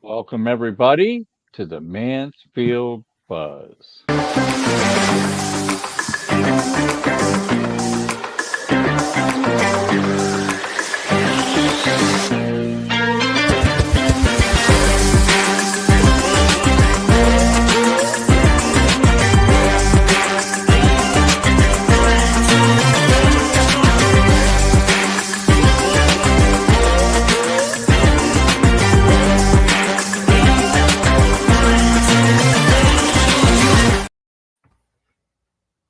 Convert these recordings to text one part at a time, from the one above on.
Welcome, everybody, to the Mansfield Buzz.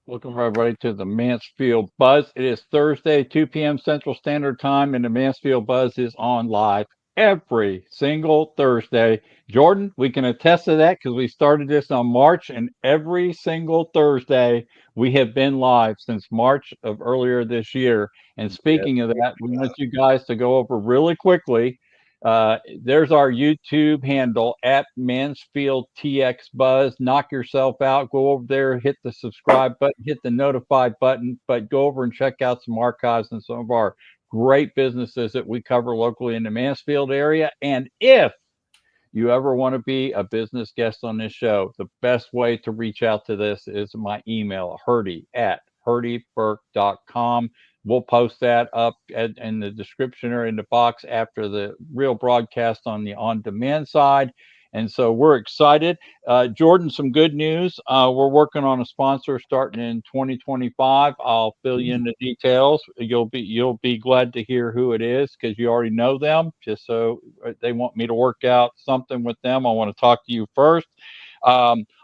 Welcome, everybody, to the Mansfield Buzz. It is Thursday, 2 p.m. Central Standard Time, and the Mansfield Buzz is on live every single Thursday. Jordan, we can attest to that because we started this on March, and every single Thursday we have been live since March of earlier this year. And speaking of that, we want you guys to go over really quickly. There's our YouTube handle at Mansfield TX Buzz. Knock yourself out. Go over there, hit the subscribe button, hit the notified button, but go over and check out some archives and some of our great businesses that we cover locally in the Mansfield area. And if you ever want to be a business guest on this show, the best way to reach out to this is my email, hurdy@hurdyburke.com. We'll post that up in the description or in the box after the real broadcast on the on-demand side. And so we're excited. Jordan, some good news. We're working on a sponsor starting in 2025. I'll fill you in the details. You'll be glad to hear who it is because you already know them. Just so they want me to work out something with them, I want to talk to you first.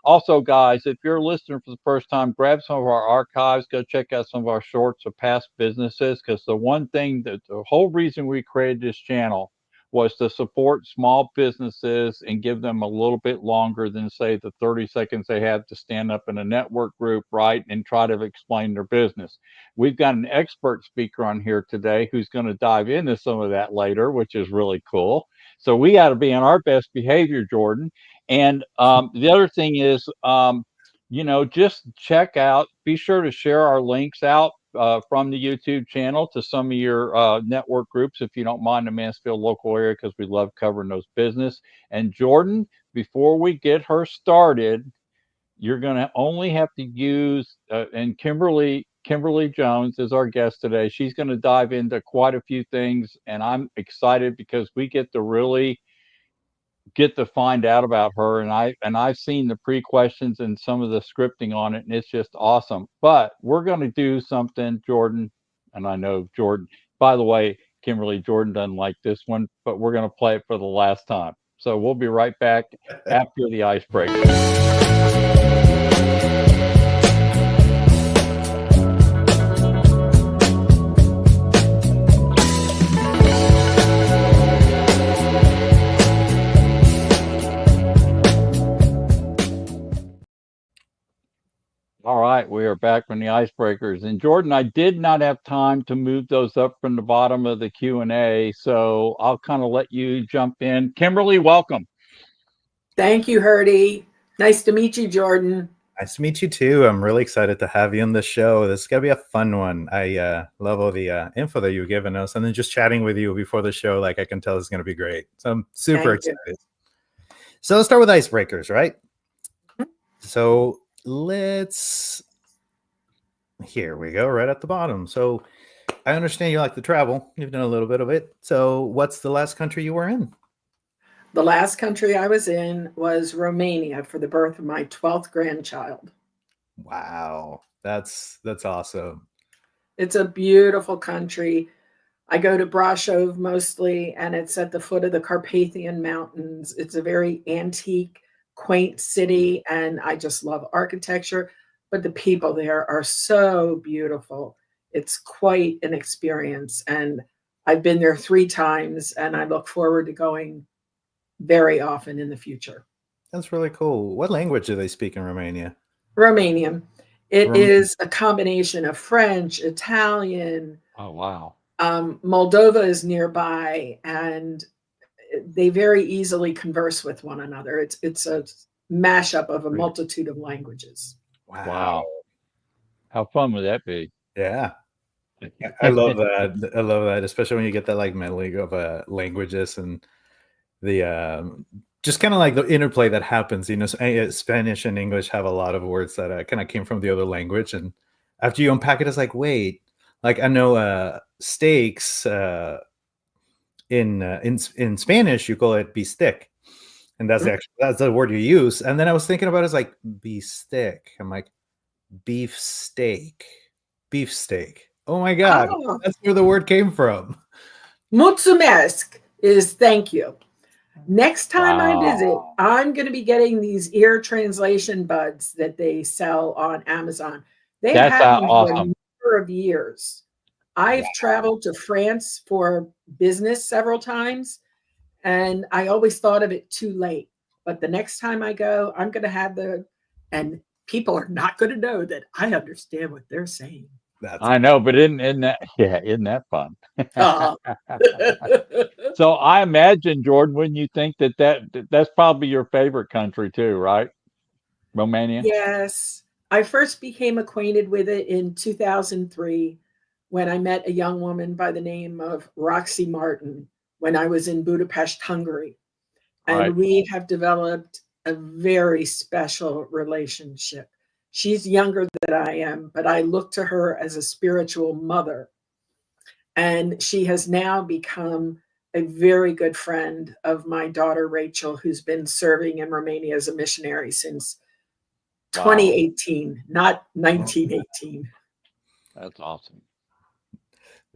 Also, guys, if you're listening for the first time, grab some of our archives, go check out some of our shorts of past businesses, because the one thing that the whole reason we created this channel was to support small businesses and give them a little bit longer than, say, the 30 seconds they have to stand up in a network group, right, and try to explain their business. We've got an expert speaker on here today who's going to dive into some of that later, which is really cool. So we got to be on our best behavior, Jordan. And the other thing is, just check out, be sure to share our links out from the YouTube channel to some of your network groups, if you don't mind, the Mansfield local area, because we love covering those business. And Jordan, before we get her started, you're going to only have to use, and Kimberly Jones is our guest today. She's going to dive into quite a few things, and I'm excited because we get to really get to find out about her, and I've seen the pre-questions and some of the scripting on it, and it's just awesome. But we're going to do something, Jordan, and I know Jordan, by the way, Kimberly, Jordan doesn't like this one, but we're going to play it for the last time. So we'll be right back after the icebreaker. All right, we are back from the icebreakers. And Jordan, I did not have time to move those up from the bottom of the Q&A, so I'll kind of let you jump in. Kimberly, welcome. Thank you, Hurdy. Nice to meet you, Jordan. Nice to meet you too. I'm really excited to have you on the show. This is going to be a fun one. I love all the info that you've given us, and then just chatting with you before the show, like I can tell it's going to be great. So I'm super excited. So let's start with icebreakers, right? So here we go, right at the bottom. So I understand you like to travel. You've done a little bit of it. So what's the last country you were in? The last country I was in was Romania for the birth of my 12th grandchild. Wow. That's awesome. It's a beautiful country. I go to Brasov mostly, and it's at the foot of the Carpathian Mountains. It's a very antique, quaint city, and I just love architecture, but the people there are so beautiful. It's quite an experience, and I've been there 3 times, and I look forward to going very often in the future. That's really cool. What language do they speak in Romania? Romanian. It is a combination of French, Italian. Oh, wow. Moldova is nearby, and they very easily converse with one another. It's a mashup of a multitude of languages. Wow. How fun would that be? Yeah. I love that. I love that, especially when you get that like medley of languages and the just kind of like the interplay that happens. You know, Spanish and English have a lot of words that kind of came from the other language, and after you unpack it, it's like, wait, like I know steaks in Spanish you call it bistec, and that's the word you use. And then I was thinking about it, it's like bistec. I'm like beef steak. Oh my god, that's where the word came from. Mulțumesc is thank you. Next time I visit, I'm going to be getting these ear translation buds that they sell on Amazon. They've had them for a number of years. I've traveled to France for business several times, and I always thought of it too late. But the next time I go, I'm going to have and people are not going to know that I understand what they're saying. I know, but isn't that fun? So I imagine, Jordan, wouldn't you think that's probably your favorite country too, right? Romania? Yes. I first became acquainted with it in 2003 when I met a young woman by the name of Roxy Martin when I was in Budapest, Hungary. And we have developed a very special relationship. She's younger than I am, but I look to her as a spiritual mother. And she has now become a very good friend of my daughter, Rachel, who's been serving in Romania as a missionary since 2018, not 1918. That's awesome.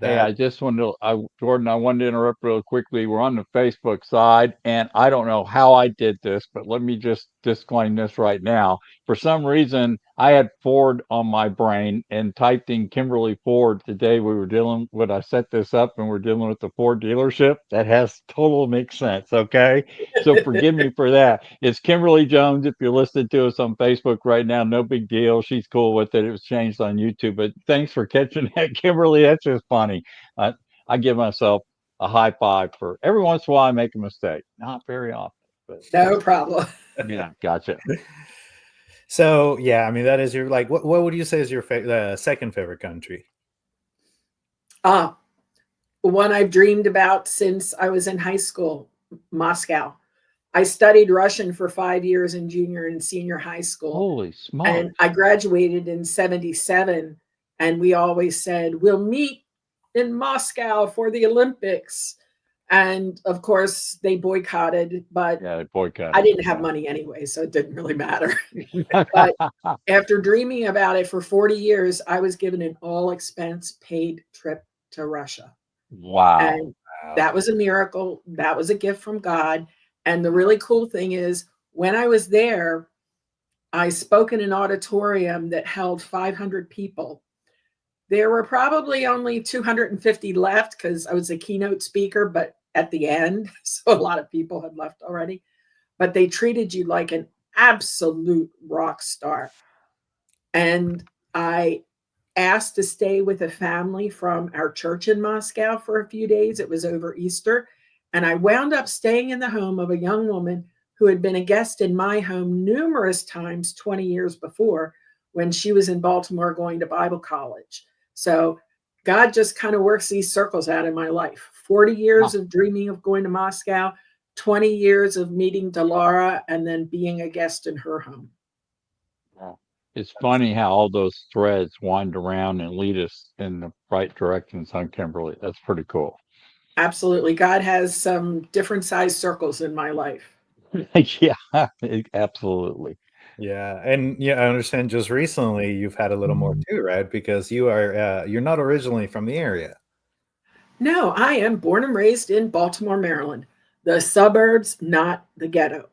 Hey, I just wanted to, Jordan, I wanted to interrupt real quickly. We're on the Facebook side, and I don't know how I did this, but let me just disclaim this right now. For some reason, I had Ford on my brain and typed in Kimberly Ford today. We were when I set this up and we're dealing with the Ford dealership. That has total makes sense, okay? So forgive me for that. It's Kimberly Jones. If you're listening to us on Facebook right now, no big deal. She's cool with it. It was changed on YouTube, but thanks for catching that, Kimberly. That's just funny. I give myself a high five for every once in a while I make a mistake. Not very often, but no problem. Yeah, gotcha. So yeah, I mean that is your what would you say is your second favorite country? One I've dreamed about since I was in high school, Moscow. I studied Russian for 5 years in junior and senior high school. Holy smokes. And I graduated in 1977, and we always said, we'll meet in Moscow for the Olympics. And of course they boycotted, but yeah, they boycotted. I didn't have money anyway, so it didn't really matter. But after dreaming about it for 40 years, I was given an all expense paid trip to Russia. Wow. And that was a miracle. That was a gift from God. And the really cool thing is when I was there, I spoke in an auditorium that held 500 people. There were probably only 250 left because I was a keynote speaker, but at the end, so a lot of people had left already. But they treated you like an absolute rock star. And I asked to stay with a family from our church in Moscow for a few days. It was over Easter. And I wound up staying in the home of a young woman who had been a guest in my home numerous times 20 years before when she was in Baltimore going to Bible college. So God just kind of works these circles out in my life. 40 years of dreaming of going to Moscow, 20 years of meeting Delara, and then being a guest in her home. It's funny how all those threads wind around and lead us in the right directions, huh, Kimberly? That's pretty cool. Absolutely. God has some different size circles in my life. Yeah, absolutely. Yeah, and yeah, I understand just recently you've had a little more too, right? Because you're not originally from the area. No, I am born and raised in Baltimore, Maryland, the suburbs, not the ghetto.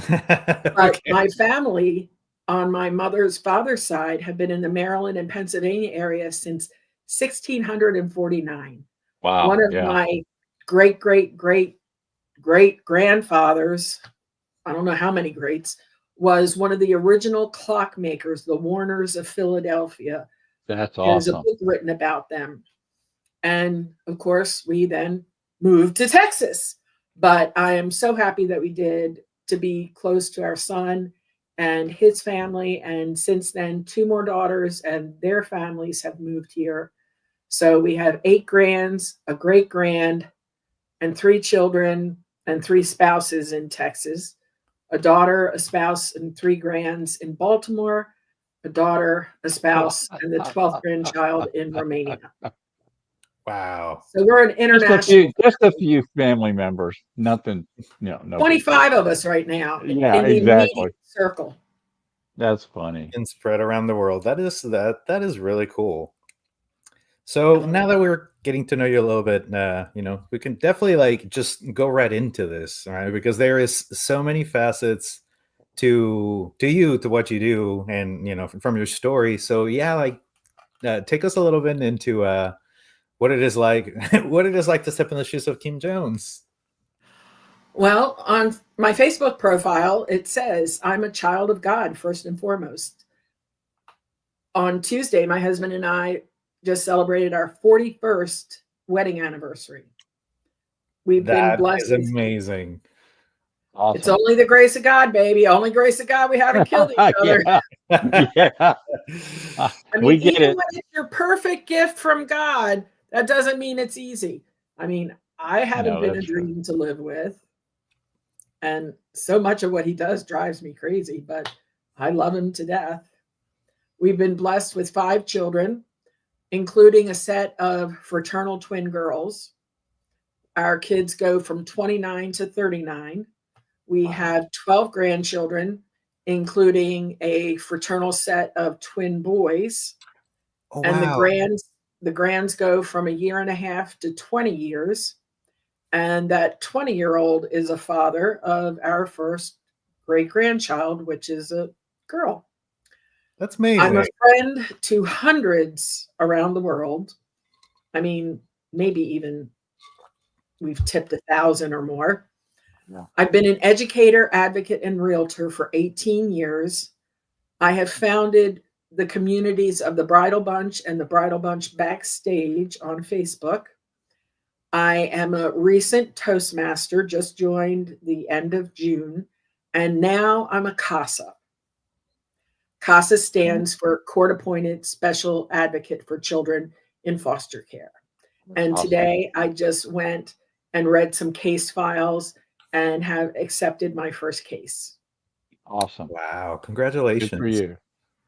But my family on my mother's father's side have been in the Maryland and Pennsylvania area since 1649. Wow. One of my great grandfathers, I don't know how many greats, was one of the original clockmakers, the Warners of Philadelphia. That's awesome. There's a book written about them. And of course, we then moved to Texas. But I am so happy that we did, to be close to our son and his family. And since then, 2 more daughters and their families have moved here. So we have 8 grands, a great grand, and 3 children. and 3 spouses in Texas, a daughter, a spouse, and 3 grands in Baltimore, a daughter, a spouse, and the 12th grandchild in Romania. Wow. So we're an international. Just a few family members. Nothing, no. 25 of us right now Yeah, in the exactly. immediate circle. That's funny. And spread around the world. That is really cool. So now that we're getting to know you a little bit, we can definitely like just go right into this, right? Because there is so many facets to what you do, and from your story. So yeah, like take us a little bit into what it is like to step in the shoes of Kim Jones. Well, on my Facebook profile, it says I'm a child of God first and foremost. On Tuesday, my husband and I just celebrated our 41st wedding anniversary. We've been blessed. That is amazing. Awesome. It's only the grace of God, baby. Only grace of God. We haven't killed each other. Yeah. I mean, We get even it. when it's your perfect gift from God, that doesn't mean it's easy. I mean, I haven't No, been a that's true. dream to live with. And so much of what he does drives me crazy, but I love him to death. We've been blessed with 5 children, including a set of fraternal twin girls. Our kids go from 29 to 39. We Wow. have 12 grandchildren, including a fraternal set of twin boys. Oh, And wow. the grands go from 1.5 years to 20 years. And that 20-year-old is a father of our first great-grandchild, which is a girl. That's amazing. I'm a friend to hundreds around the world. I mean, maybe even we've tipped 1,000 or more. Yeah. I've been an educator, advocate, and realtor for 18 years. I have founded the communities of the Bridal Bunch and the Bridal Bunch Backstage on Facebook. I am a recent Toastmaster, just joined the end of June, and now I'm a CASA. CASA stands for Court Appointed Special Advocate for Children in Foster Care. And Awesome. today I just went and read some case files and have accepted my first case. Awesome. Wow. Congratulations. Good for you.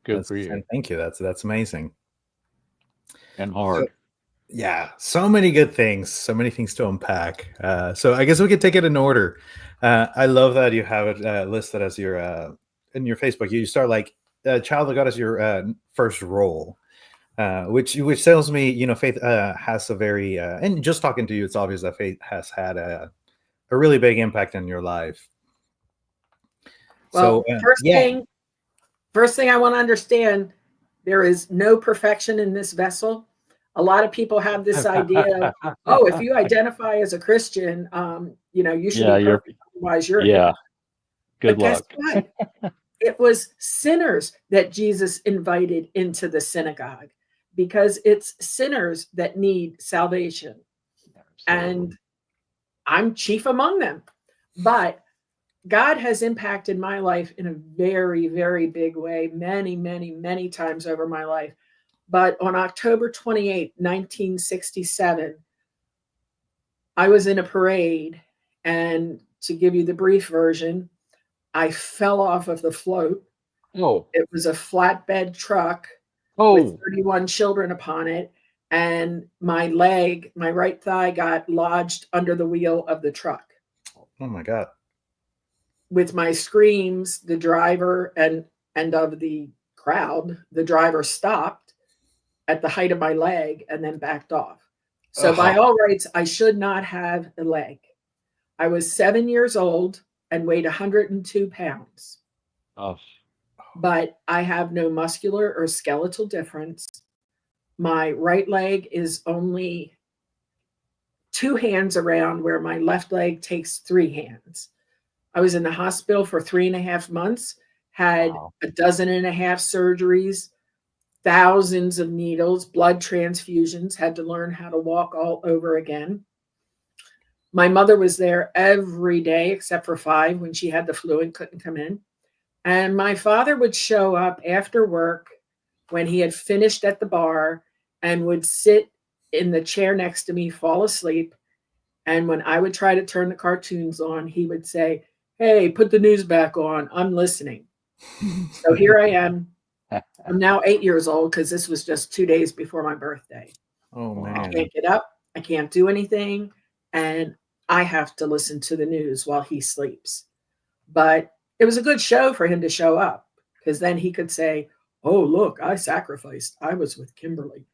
Good for you. And thank you. That's amazing. And hard. Yeah, so many good things, so many things to unpack. So I guess we could take it in order. I love that you have it listed as your in your Facebook. You start like child of God as your first role, which tells me faith has a very and just talking to you, it's obvious that faith has had a really big impact on your life. Well, so first thing I want to understand, there is no perfection in this vessel. A lot of people have this idea of, oh, if you identify as a Christian, you should be perfect. Otherwise, you're yeah. Good but luck. Guess what? It was sinners that Jesus invited into the synagogue because it's sinners that need salvation. Absolutely. And I'm chief among them. But God has impacted my life in a very, very big way, many, many, many times over my life. But on October 28, 1967, I was in a parade. And to give you the brief version, I fell off of the float. Oh. It was a flatbed truck Oh. with 31 children upon it. And my right thigh got lodged under the wheel of the truck. Oh my God. With my screams, the driver and of the crowd, the driver stopped at the height of my leg and then backed off. So by all rights, I should not have a leg. I was 7 years old and weighed 102 pounds. Oh. But I have no muscular or skeletal difference. My right leg is only 2 hands around where my left leg takes 3 hands. I was in the hospital for 3.5 months, had 12.5 surgeries, thousands of needles, blood transfusions, had to learn how to walk all over again. My mother was there every day except for 5 when she had the flu and couldn't come in. And my father would show up after work when he had finished at the bar and would sit in the chair next to me, fall asleep, And when I would try to turn the cartoons on, he would say, "Hey, put the news back on. I'm listening." So here I am. I'm now 8 years old because this was just 2 days before my birthday. Oh Wow. I man. can't get up. I can't do anything. And I have to listen to the news while he sleeps. But it was a good show for him to show up because then he could say, "Oh, look, I sacrificed. I was with Kimberly."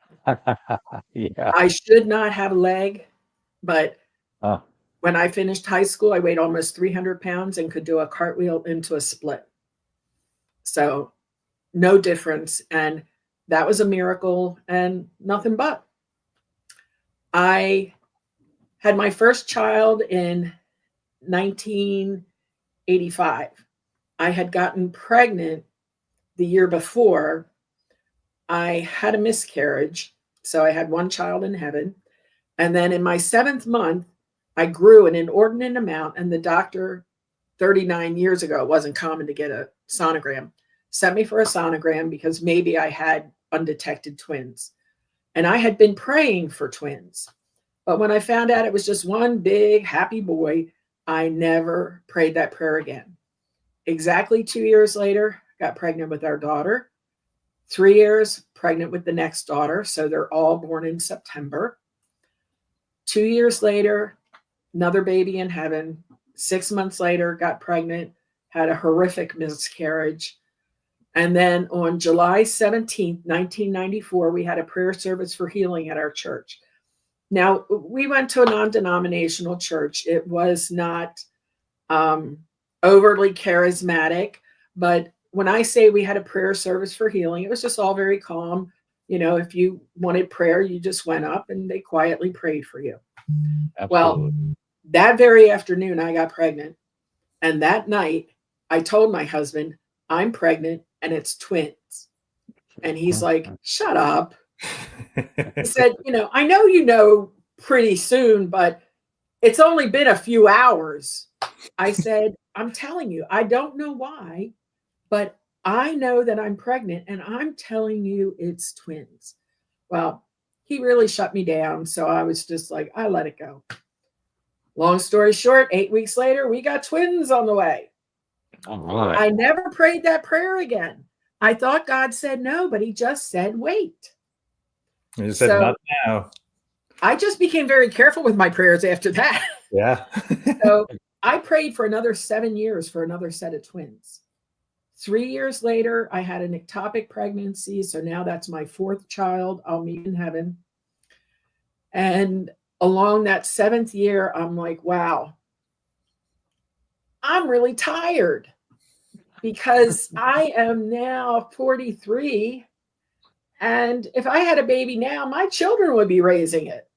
Yeah. I should not have a leg, but Uh, when I finished high school, I weighed almost 300 pounds and could do a cartwheel into a split. So no difference. And that was a miracle and nothing but. I had my first child in 1985. I had gotten pregnant the year before. I had a miscarriage. So I had one child in heaven. And then in my 7th month, I grew an inordinate amount. And the doctor, 39 years ago, it wasn't common to get a sonogram, sent me for a sonogram because maybe I had undetected twins. And I had been praying for twins. But when I found out it was just one big happy boy, I never prayed that prayer again. Exactly 2 years later, got pregnant with our daughter. 3 years, pregnant with the next daughter. So they're all born in September. 2 years later, another baby in heaven. 6 months later, got pregnant, had a horrific miscarriage. And then on July 17th, 1994, we had a prayer service for healing at our church. Now, we went to a non-denominational church. It was not overly charismatic, but when I say we had a prayer service for healing, it was just all very calm. You know, if you wanted prayer, you just went up and they quietly prayed for you. absolutely. Well, that very afternoon, I got pregnant. And that night, I told my husband, "I'm pregnant and it's twins." And he's like, "Shut up." He said, "I know pretty soon, but it's only been a few hours." I said, "I'm telling you, I don't know why, but I know that I'm pregnant and I'm telling you it's twins." Well, he really shut me down. So I was just like, I let it go. Long story short, 8 weeks later, we got twins on the way. All right. I never prayed that prayer again. I thought God said no, but he just said, wait. You said not now. I just became very careful with my prayers after that. Yeah. So I prayed for another 7 years for another set of twins. 3 years later, I had an ectopic pregnancy. So now that's my 4th child. I'll meet in heaven. And along that 7th year, I'm like, wow, I'm really tired because I am now 43. And if I had a baby now, my children would be raising it.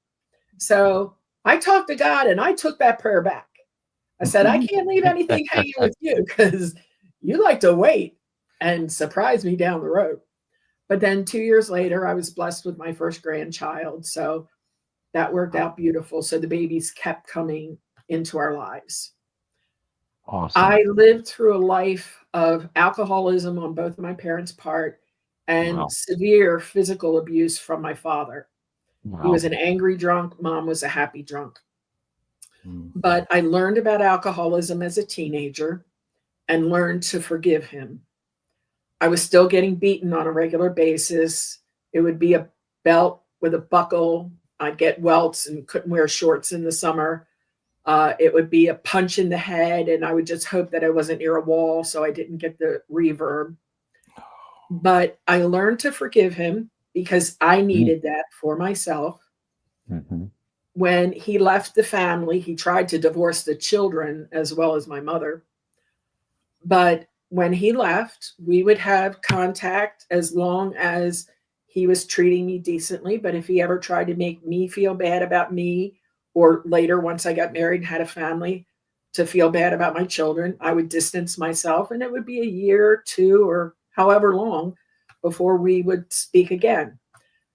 So I talked to God and I took that prayer back. I said, I can't leave anything hanging with you because you like to wait and surprise me down the road. But then 2 years later, I was blessed with my first grandchild. So that worked out beautiful. So the babies kept coming into our lives. Awesome. I lived through a life of alcoholism on both of my parents' part and severe physical abuse from my father. He was an angry drunk. Mom was a happy drunk. But I learned about alcoholism as a teenager and learned to forgive him. I was still getting beaten on a regular basis. It would be a belt with a buckle. I'd get welts and couldn't wear shorts in the summer. It would be a punch in the head, and I would just hope that I wasn't near a wall so I didn't get the reverb. But I learned to forgive him because I needed that for myself. Mm-hmm. When he left the family, he tried to divorce the children as well as my mother. But when he left, we would have contact as long as he was treating me decently. But if he ever tried to make me feel bad about me, or later, once I got married and had a family, to feel bad about my children, I would distance myself. And it would be a year, 2, or however long before we would speak again.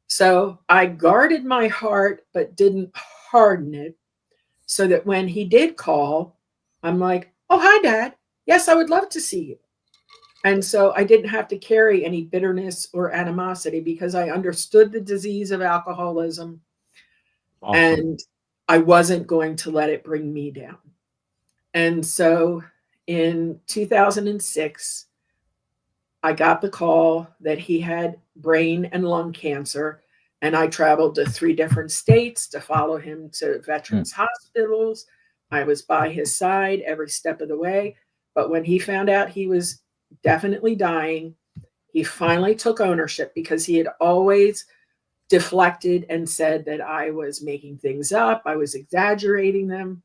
So I guarded my heart, but didn't harden it, so that when he did call, I'm like, "Oh, hi, Dad. Yes, I would love to see you." And so I didn't have to carry any bitterness or animosity because I understood the disease of alcoholism. Awesome. And I wasn't going to let it bring me down. And so in 2006, I got the call that he had brain and lung cancer, and I traveled to 3 different states to follow him to veterans hospitals. I was by his side every step of the way. But when he found out he was definitely dying, he finally took ownership, because he had always deflected and said that I was making things up, I was exaggerating them.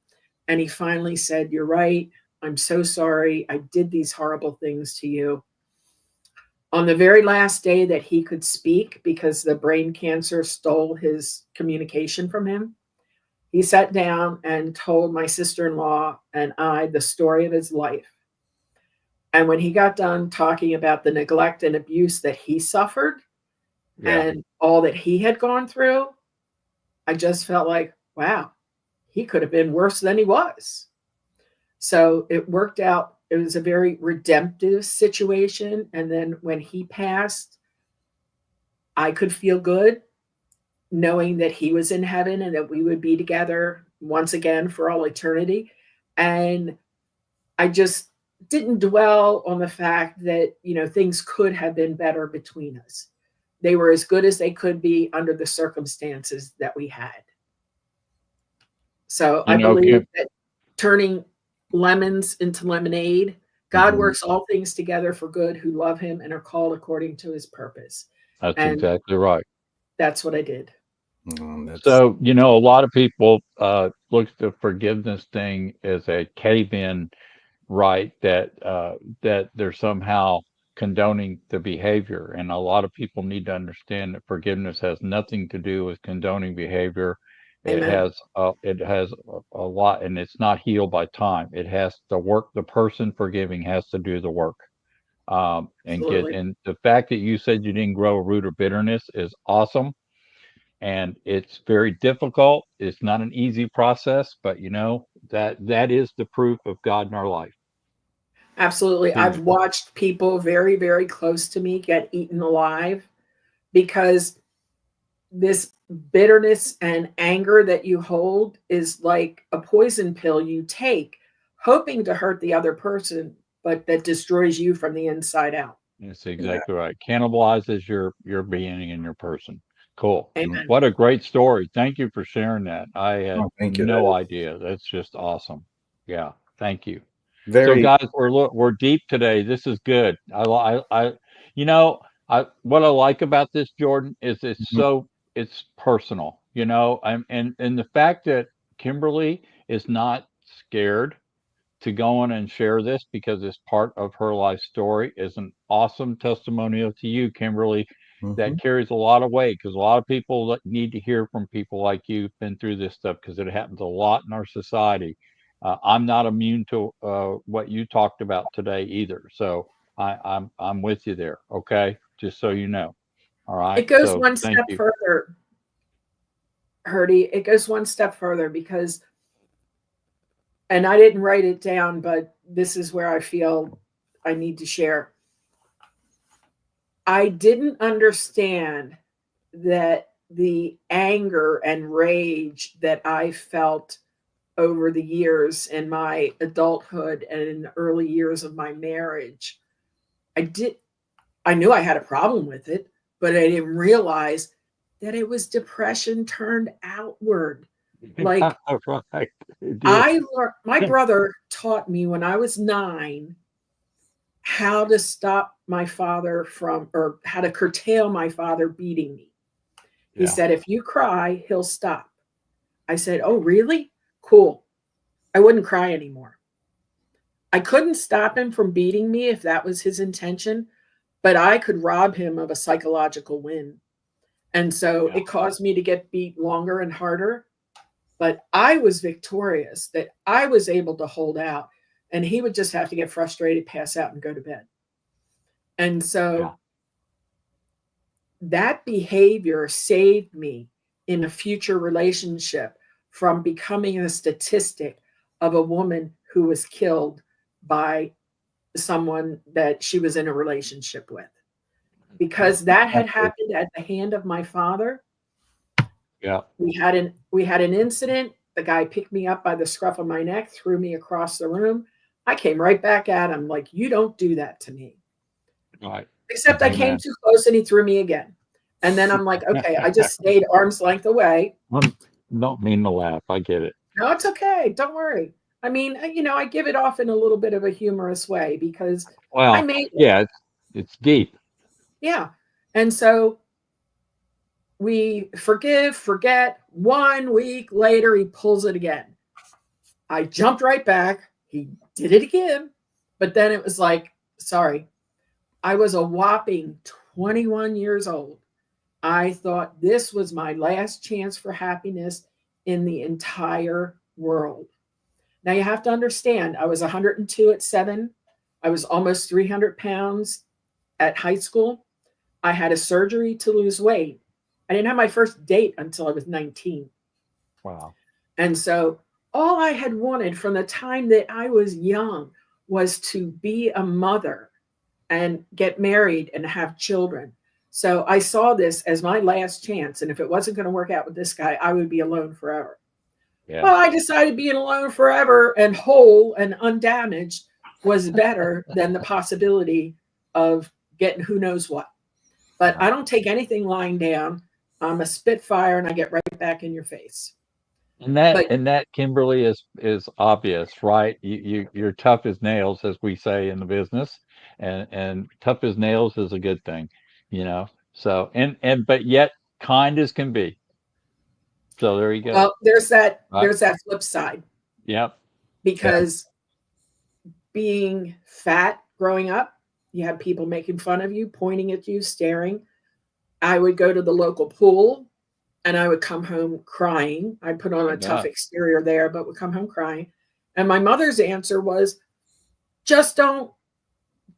And he finally said, "You're right. I'm so sorry. I did these horrible things to you." On the very last day that he could speak, because the brain cancer stole his communication from him, he sat down and told my sister-in-law and I the story of his life. And when he got done talking about the neglect and abuse that he suffered and all that he had gone through, I just felt like, wow, he could have been worse than he was. So it worked out. It was a very redemptive situation. And then when he passed, I could feel good knowing that he was in heaven and that we would be together once again for all eternity. And I just didn't dwell on the fact that, things could have been better between us. They were as good as they could be under the circumstances that we had. So I believe that turning lemons into lemonade, God works all things together for good who love him and are called according to his purpose. That's exactly right. That's what I did. So, a lot of people look at the forgiveness thing as a cave-in right, that they're somehow condoning the behavior. And a lot of people need to understand that forgiveness has nothing to do with condoning behavior. It has a lot, and it's not healed by time. It has to work. The person forgiving has to do the work. And the fact that you said you didn't grow a root of bitterness is awesome. And it's very difficult. It's not an easy process, but that is the proof of God in our life. Absolutely. I've watched people very, very close to me get eaten alive, because this bitterness and anger that you hold is like a poison pill you take, hoping to hurt the other person, but that destroys you from the inside out. That's exactly right. Cannibalizes your being and your person. Cool. Amen. What a great story. Thank you for sharing that. I had no idea. That's just awesome. Yeah. Thank you. So guys, we're deep today. This is good. What I like about this, Jordan, is it's personal, and the fact that Kimberly is not scared to go on and share this because it's part of her life story is an awesome testimonial to you, Kimberly. That carries a lot of weight, because a lot of people need to hear from people like you who've been through this stuff, because it happens a lot in our society. I'm not immune to what you talked about today either, so I'm with you there. Okay, just so you know. All right. It goes one step further, Herdy. It goes one step further, because, and I didn't write it down, but this is where I feel I need to share. I didn't understand that the anger and rage that I felt over the years in my adulthood and in the early years of my marriage, I knew I had a problem with it, but I didn't realize that it was depression turned outward. Like, my brother taught me when I was 9 how to stop my father or how to curtail my father beating me. He said, if you cry, he'll stop. I said, oh, really? Cool. I wouldn't cry anymore. I couldn't stop him from beating me if that was his intention, but I could rob him of a psychological win. And so it caused me to get beat longer and harder. But I was victorious, that I was able to hold out, and he would just have to get frustrated, pass out, and go to bed. And so that behavior saved me in a future relationship from becoming a statistic of a woman who was killed by someone that she was in a relationship with. Because that had happened at the hand of my father. Yeah. We had an incident. The guy picked me up by the scruff of my neck, threw me across the room. I came right back at him like, you don't do that to me. Right. Except I came too close and he threw me again. And then I'm like, okay, I just stayed arm's length away. Don't mean to laugh. I get it. No, it's okay. Don't worry. I mean, I give it off in a little bit of a humorous way because I made it. Yeah, it's deep. Yeah. And so we forgive, forget. 1 week later, he pulls it again. I jumped right back. He did it again. But then it was like, sorry, I was a whopping 21 years old. I thought this was my last chance for happiness in the entire world. Now you have to understand, I was 102 at 7. I was almost 300 pounds at high school. I had a surgery to lose weight. I didn't have my first date until I was 19. Wow. And so all I had wanted from the time that I was young was to be a mother and get married and have children. So I saw this as my last chance. And if it wasn't going to work out with this guy, I would be alone forever. Yeah. Well, I decided being alone forever and whole and undamaged was better than the possibility of getting who knows what. But I don't take anything lying down. I'm a spitfire and I get right back in your face. And that Kimberly is obvious, right? You're tough as nails, as we say in the business, and tough as nails is a good thing, So but yet kind as can be. So there you go. Well, there's that flip side. Yep. Because being fat growing up, you had people making fun of you, pointing at you, staring. I would go to the local pool and I would come home crying. I'd put on a tough exterior there, but would come home crying. And my mother's answer was, just don't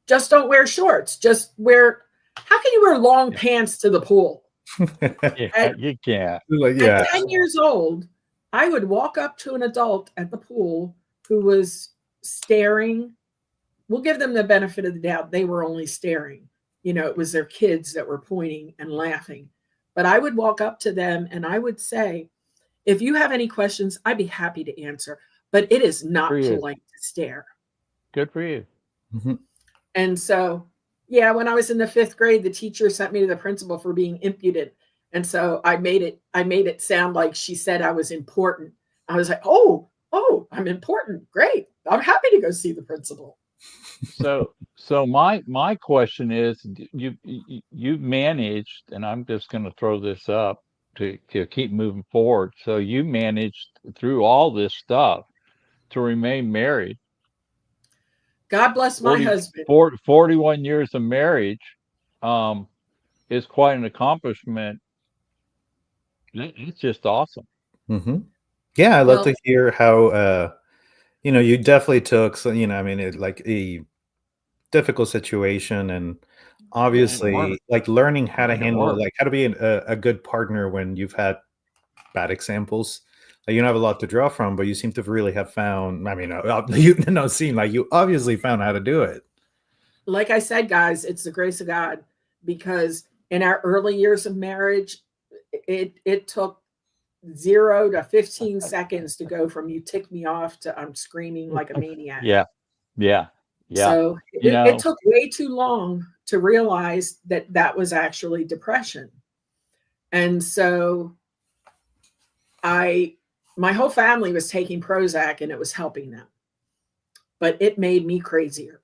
wear shorts. Just wear, how can you wear long pants to the pool? You can't. At 10 years old, I would walk up to an adult at the pool who was staring. We'll give them the benefit of the doubt. They were only staring. It was their kids that were pointing and laughing. But I would walk up to them and I would say, if you have any questions, I'd be happy to answer. But it is not polite to stare. Good for you. Mm-hmm. And so, when I was in the 5th grade, the teacher sent me to the principal for being impudent. And so I made it sound like she said I was important. I was like, oh, I'm important. Great. I'm happy to go see the principal. So my question is, you managed, and I'm just going to throw this up to keep moving forward. So you managed through all this stuff to remain married. God bless my husband. 41 years of marriage is quite an accomplishment. It's just awesome. Mm-hmm. Yeah, I love to hear how you definitely took like a difficult situation, and obviously like learning how to handle, like how to be a good partner when you've had bad examples. Like, you don't have a lot to draw from, but you seem to really have found, you obviously found how to do it. Like I said, guys, it's the grace of God, because in our early years of marriage, it took 0 to 15 seconds to go from you tick me off to I'm screaming like a maniac. Yeah. So it took way too long to realize that was actually depression. And so my whole family was taking Prozac and it was helping them, but it made me crazier.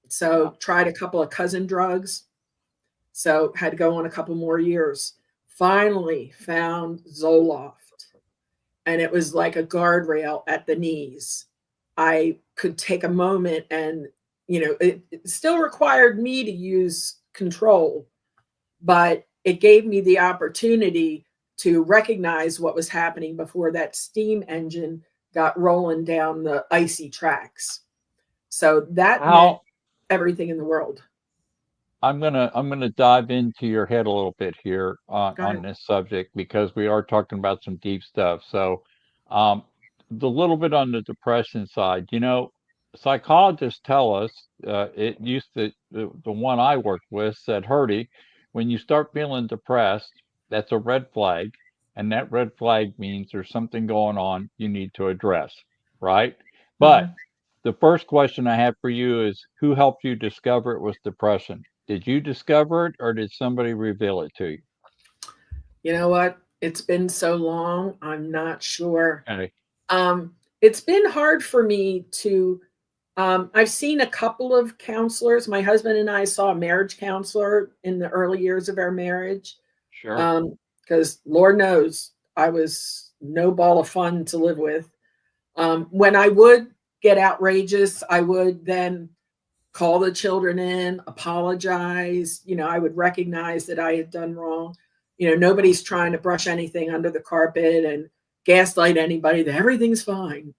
So tried a couple of cousin drugs. So had to go on a couple more years. Finally found Zoloft, and it was like a guardrail at the knees. I could take a moment, and it still required me to use control, but it gave me the opportunity to recognize what was happening before that steam engine got rolling down the icy tracks. So that meant everything in the world. I'm gonna dive into your head a little bit here on this subject, because we are talking about some deep stuff. So, the little bit on the depression side, psychologists tell us, it used to, the one I worked with said, Herdy, when you start feeling depressed, that's a red flag. and that red flag means there's something going on you need to address, right? But Mhm. the first question I have for you is, who helped you discover it was depression? Did you discover it, or did somebody reveal it to you? You know what? It's been so long, I'm not sure. Okay. It's been hard for me to I've seen a couple of counselors. My husband and I saw a marriage counselor in the early years of our marriage. Sure. Because Lord knows I was no ball of fun to live with. When I would get outrageous, I would then call the children in, apologize. I would recognize that I had done wrong. Nobody's trying to brush anything under the carpet and gaslight anybody that everything's fine.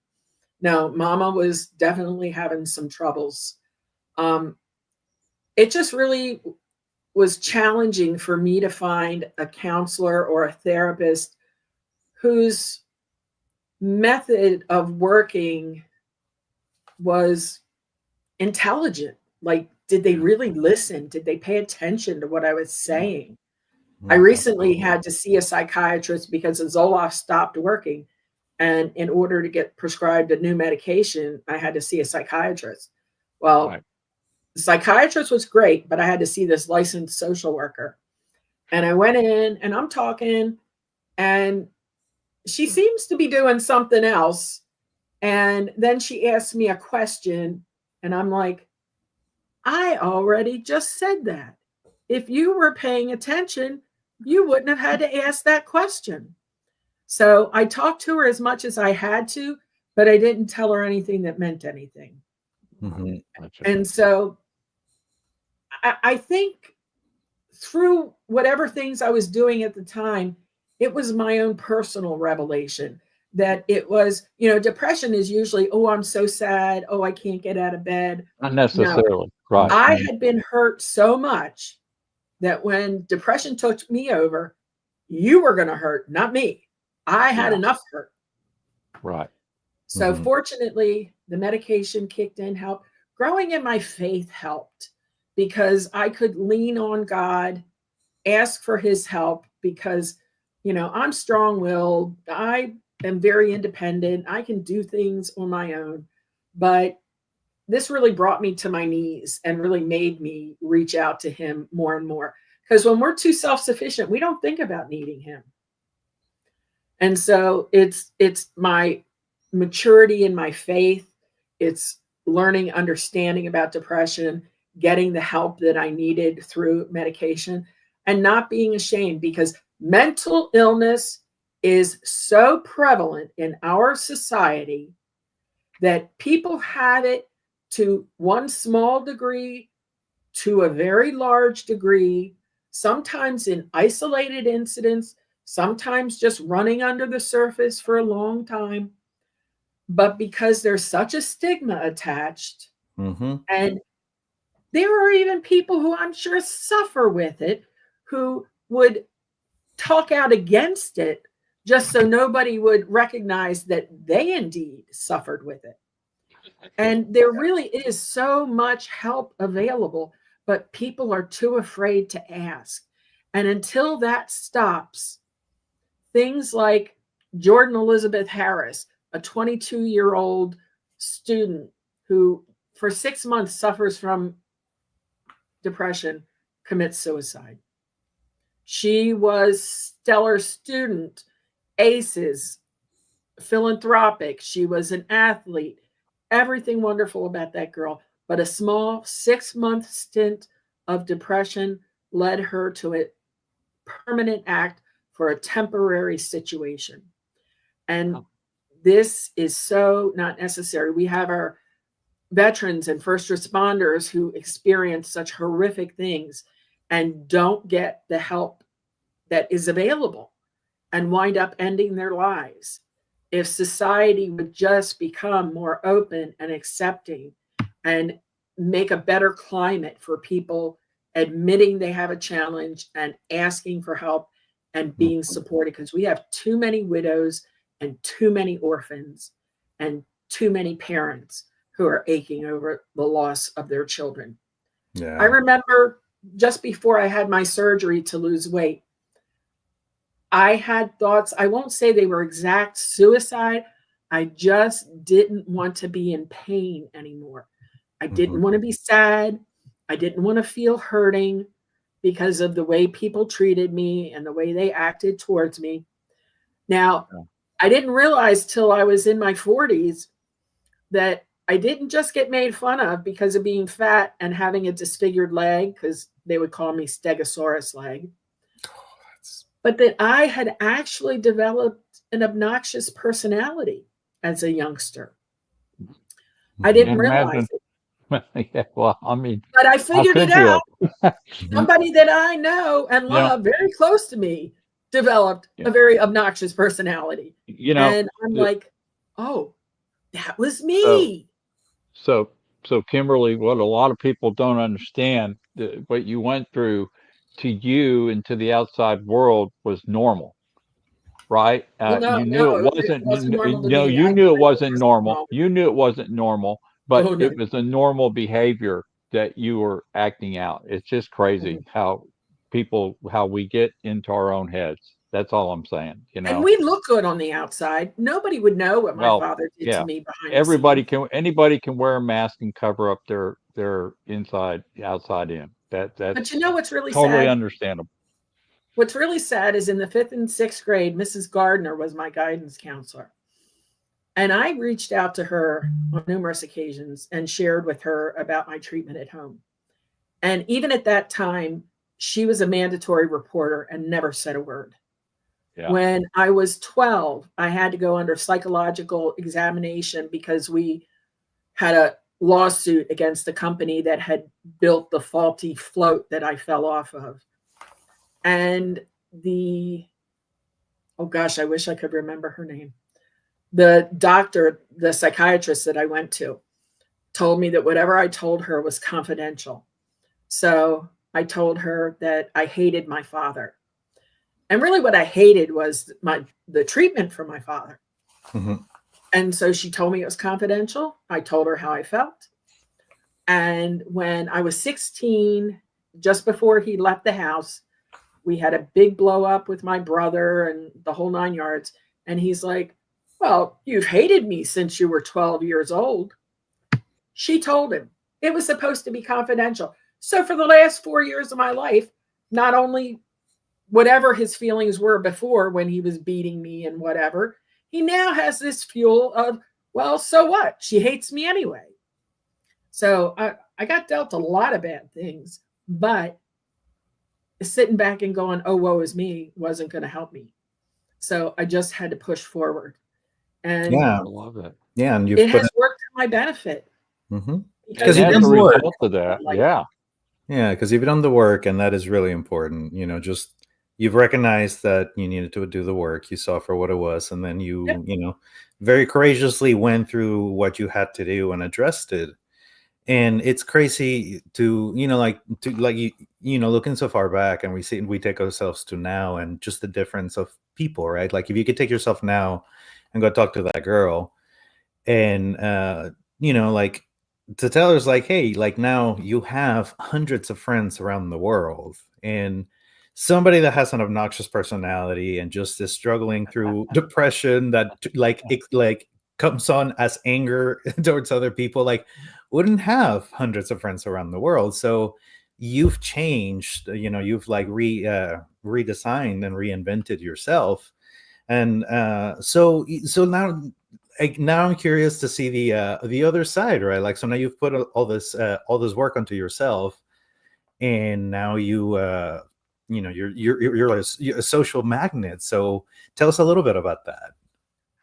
No, Mama was definitely having some troubles. Um, it just really was challenging for me to find a counselor or a therapist whose method of working was intelligent. Like, did they really listen? Did they pay attention to what I was saying? I recently had to see a psychiatrist because the Zoloft stopped working. And in order to get prescribed a new medication, I had to see a psychiatrist. Well, Right. the psychiatrist was great, but I had to see this licensed social worker. And I went in and I'm talking, and she seems to be doing something else. And then she asked me a question, and I'm like, I already just said that. If you were paying attention, you wouldn't have had to ask that question. So I talked to her as much as I had to, but I didn't tell her anything that meant anything. Gotcha. And so I think through whatever things I was doing at the time, it was my own personal revelation that it was, depression is usually, oh, I'm so sad. Oh, I can't get out of bed. Not No, necessarily. Right. I had been hurt so much that when depression took me over, you were going to hurt, not me. I had Yeah. enough hurt. Right. So fortunately, the medication kicked in, helped. Growing in my faith helped because I could lean on God, ask for his help because, I'm strong-willed. I am very independent. I can do things on my own. But this really brought me to my knees and really made me reach out to him more and more. Because when we're too self-sufficient, we don't think about needing him. And so it's my maturity in my faith. It's learning, understanding about depression, getting the help that I needed through medication, and not being ashamed, because mental illness is so prevalent in our society that people have it to one small degree to a very large degree, sometimes in isolated incidents, sometimes just running under the surface for a long time. But because there's such a stigma attached, and there are even people who I'm sure suffer with it, who would talk out against it just so nobody would recognize that they indeed suffered with it. And there really is so much help available, but people are too afraid to ask. And until that stops, things like Jordan Elizabeth Harris, a 22-year-old student who for 6 months suffers from depression, commits suicide. She was stellar student, aces, philanthropic. She was an athlete. Everything wonderful about that girl. But a small 6-month stint of depression led her to a permanent act for a temporary situation. And this is so not necessary. We have our veterans and first responders who experience such horrific things and don't get the help that is available and wind up ending their lives. If society would just become more open and accepting and make a better climate for people admitting they have a challenge and asking for help and being supported, because we have too many widows and too many orphans and too many parents who are aching over the loss of their children. Yeah. I remember just before I had my surgery to lose weight, I had thoughts. I won't say they were exact suicide. I just didn't want to be in pain anymore. I didn't want to be sad. I didn't want to feel hurting because of the way people treated me and the way they acted towards me. Now, I didn't realize till I was in my 40s that I didn't just get made fun of because of being fat and having a disfigured leg, because they would call me Stegosaurus leg, but that I had actually developed an obnoxious personality as a youngster. I didn't realize it. Yeah, well, I mean, But I figured it out. Somebody that I know and Yeah. love very close to me developed a very obnoxious personality. And I'm like, oh, that was me. So Kimberly, what a lot of people don't understand, what you went through to you and to the outside world was normal, right? Well, no, You knew it wasn't normal to me. you knew it wasn't normal. You knew it wasn't normal, but Oh, no. it was a normal behavior that you were acting out. It's just crazy how we get into our own heads. That's all I'm saying, you know. And we look good on the outside. Nobody would know what my father did to me behind the scenes. Anybody can wear a mask and cover up their inside, outside in. That's But you know what's really totally sad? understandable. What's really sad is in the 5th and 6th grade, Mrs. Gardner was my guidance counselor. And I reached out to her on numerous occasions and shared with her about my treatment at home. And even at that time, she was a mandatory reporter and never said a word. Yeah. When I was 12, I had to go under psychological examination because we had a lawsuit against the company that had built the faulty float that I fell off of. And oh gosh, I wish I could remember her name. The doctor, the psychiatrist that I went to, told me that whatever I told her was confidential. So I told her that I hated my father. And really what I hated was the treatment for my father. And so she told me it was confidential. I told her how I felt. And when I was 16, just before he left the house, we had a big blow up with my brother and the whole 9 yards. And he's like, well, you've hated me since you were 12 years old. She told him it was supposed to be confidential. So for the last 4 years of my life, not only whatever his feelings were before when he was beating me and whatever, he now has this fuel of, well, so what? She hates me anyway. So I got dealt a lot of bad things, but sitting back and going, oh, woe is me, wasn't going to help me. So I just had to push forward. And yeah, I love it. Yeah, and it has worked to my benefit. Because you've done the work. Of that. Yeah, because you've done the work, and that is really important. You know, just you've recognized that you needed to do the work. You saw for what it was, and then you, you know, very courageously went through what you had to do and addressed it. And it's crazy to, you know, you know, looking so far back, and we take ourselves to now, and just the difference of people, right? Like if you could take yourself now and go talk to that girl, and you know, like to tell her, like, hey, like now you have hundreds of friends around the world, and somebody that has an obnoxious personality and just is struggling through depression that like comes on as anger towards other people, like wouldn't have hundreds of friends around the world. So you've changed, you know, you've like redesigned and reinvented yourself. And so now I'm curious to see the other side, right? Like, so now you've put all this work onto yourself, and now you know, you're a social magnet. So tell us a little bit about that.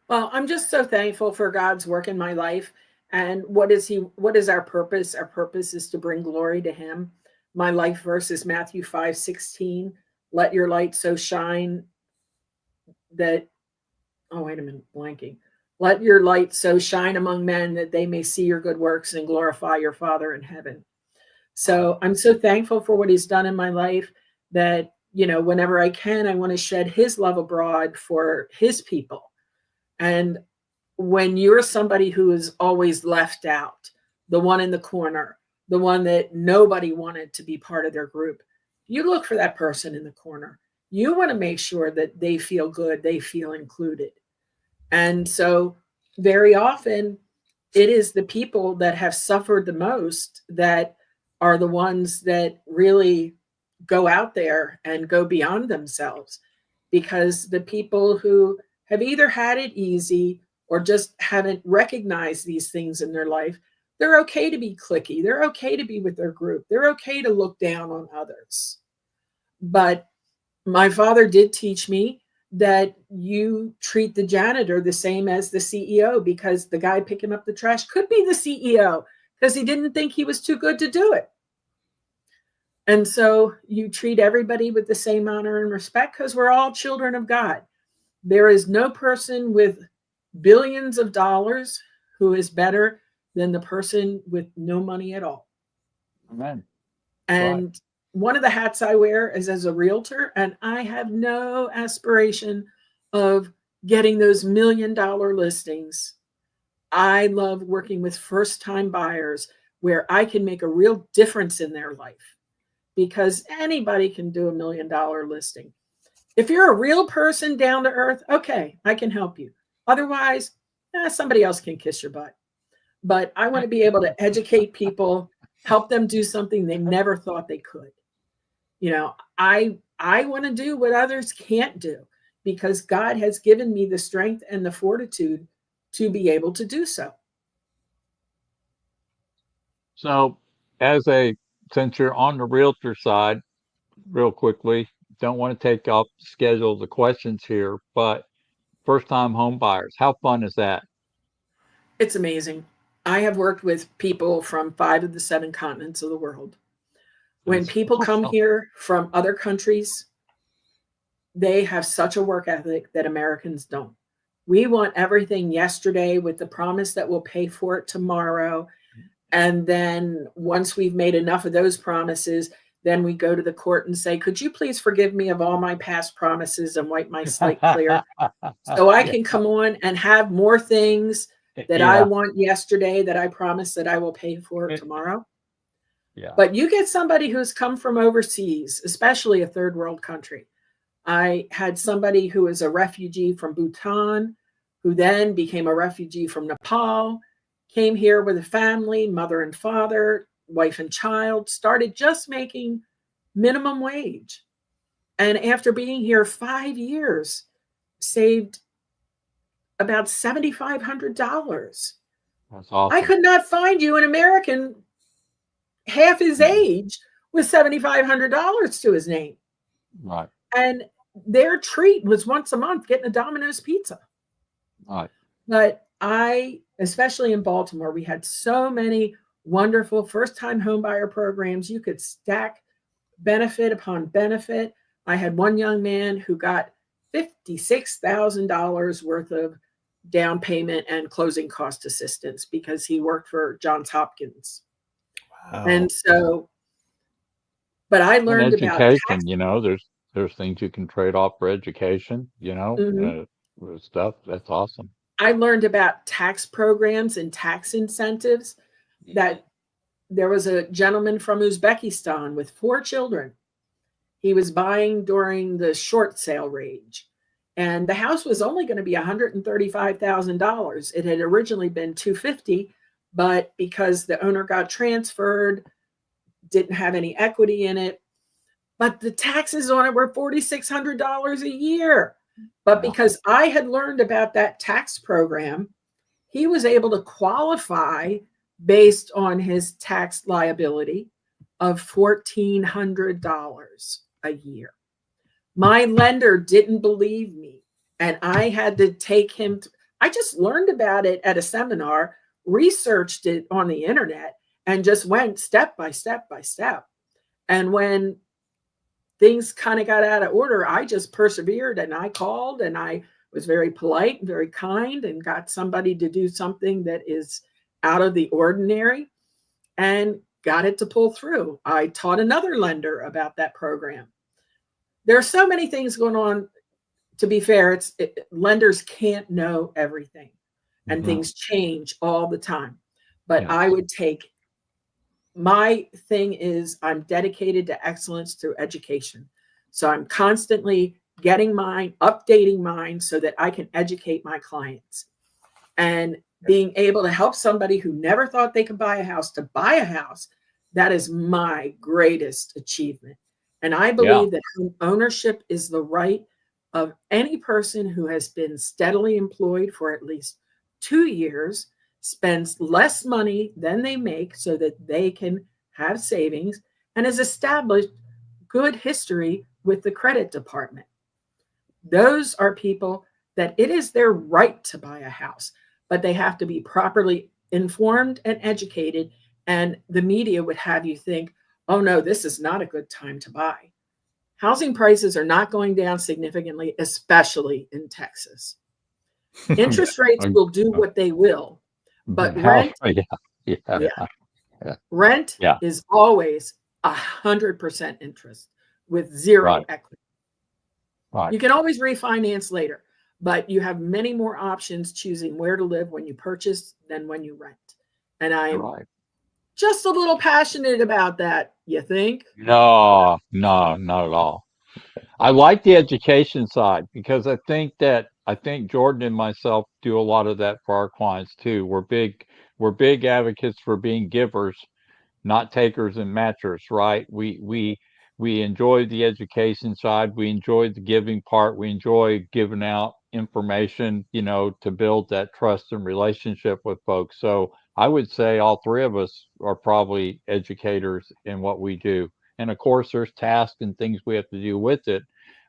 Well, I'm just so thankful for God's work in my life. And what is our purpose? Our purpose is to bring glory to him. My life verse is Matthew 5:16. Let your light so shine that, oh, wait a minute, blanking. Let your light so shine among men that they may see your good works and glorify your Father in heaven. So I'm so thankful for what he's done in my life that, you know, whenever I can, I want to shed his love abroad for his people. And when you're somebody who is always left out, the one in the corner, the one that nobody wanted to be part of their group, you look for that person in the corner. You want to make sure that they feel good, they feel included. And so very often it is the people that have suffered the most that are the ones that really go out there and go beyond themselves, because the people who have either had it easy or just haven't recognized these things in their life, they're okay to be cliquey. They're okay to be with their group. They're okay to look down on others. But my father did teach me that you treat the janitor the same as the CEO, because the guy picking up the trash could be the CEO because he didn't think he was too good to do it. And so you treat everybody with the same honor and respect, because we're all children of God. There is no person with billions of dollars who is better than the person with no money at all. Amen. And right. One of the hats I wear is as a realtor, and I have no aspiration of getting those $1 million listings. I love working with first-time buyers where I can make a real difference in their life, because anybody can do $1 million listing. If you're a real person down to earth, okay, I can help you. Otherwise, somebody else can kiss your butt. But I want to be able to educate people, help them do something they never thought they could. You know, I want to do what others can't do, because God has given me the strength and the fortitude to be able to do so. So, since you're on the realtor side, real quickly, don't want to take off the schedule the questions here, but first-time home buyers, how fun is that? It's amazing. I have worked with people from 5 of the 7 continents of the world. When people come here from other countries, they have such a work ethic that Americans don't. We want everything yesterday with the promise that we'll pay for it tomorrow. And then once we've made enough of those promises, then we go to the court and say, could you please forgive me of all my past promises and wipe my slate clear so I can come on and have more things that I want yesterday that I promise that I will pay for tomorrow. Yeah. But you get somebody who's come from overseas, especially a third world country. I had somebody who was a refugee from Bhutan, who then became a refugee from Nepal, came here with a family, mother and father, wife and child, started just making minimum wage. And after being here 5 years, saved about $7,500. That's awesome. I could not find you an American half his age with $7,500 to his name. Right. And their treat was once a month getting a Domino's pizza. Right. But especially in Baltimore, we had so many wonderful first-time homebuyer programs. You could stack benefit upon benefit. I had one young man who got $56,000 worth of down payment and closing cost assistance because he worked for Johns Hopkins. Wow. And so, but I learned education, about tax. you know, there's things you can trade off for education, you know, stuff. That's awesome. I learned about tax programs and tax incentives. That there was a gentleman from Uzbekistan with 4 children. He was buying during the short sale rage, and the house was only going to be $135,000. It had originally been $250,000, but because the owner got transferred, didn't have any equity in it, but the taxes on it were $4,600 a year. But because I had learned about that tax program, he was able to qualify based on his tax liability of $1,400 a year. My lender didn't believe me, and I had to take him. I just learned about it at a seminar, researched it on the internet, and just went step by step by step. And when things kind of got out of order, I just persevered, and I called, and I was very polite and very kind, and got somebody to do something that is out of the ordinary and got it to pull through. I taught another lender about that program. There are so many things going on. To be fair, lenders can't know everything, and things change all the time. But I would take, my thing is I'm dedicated to excellence through education. So I'm constantly getting mine, updating mine so that I can educate my clients. And being able to help somebody who never thought they could buy a house to buy a house, that is my greatest achievement. And I believe that home ownership is the right of any person who has been steadily employed for at least 2 years, spends less money than they make so that they can have savings, and has established good history with the credit department. Those are people that it is their right to buy a house, but they have to be properly informed and educated. And the media would have you think, oh no, this is not a good time to buy. Housing prices are not going down significantly, especially in Texas. Interest rates will do what they will, but rent, rent is always 100% interest with zero equity. You can always refinance later, but you have many more options choosing where to live when you purchase than when you rent. And I'm just a little passionate about that, you think? No, not at all. I like the education side because I think Jordan and myself do a lot of that for our clients too. We're big advocates for being givers, not takers and matchers, right? We enjoy the education side. We enjoy the giving part. We enjoy giving out information, to build that trust and relationship with folks. So I would say all three of us are probably educators in what we do. And of course, there's tasks and things we have to do with it,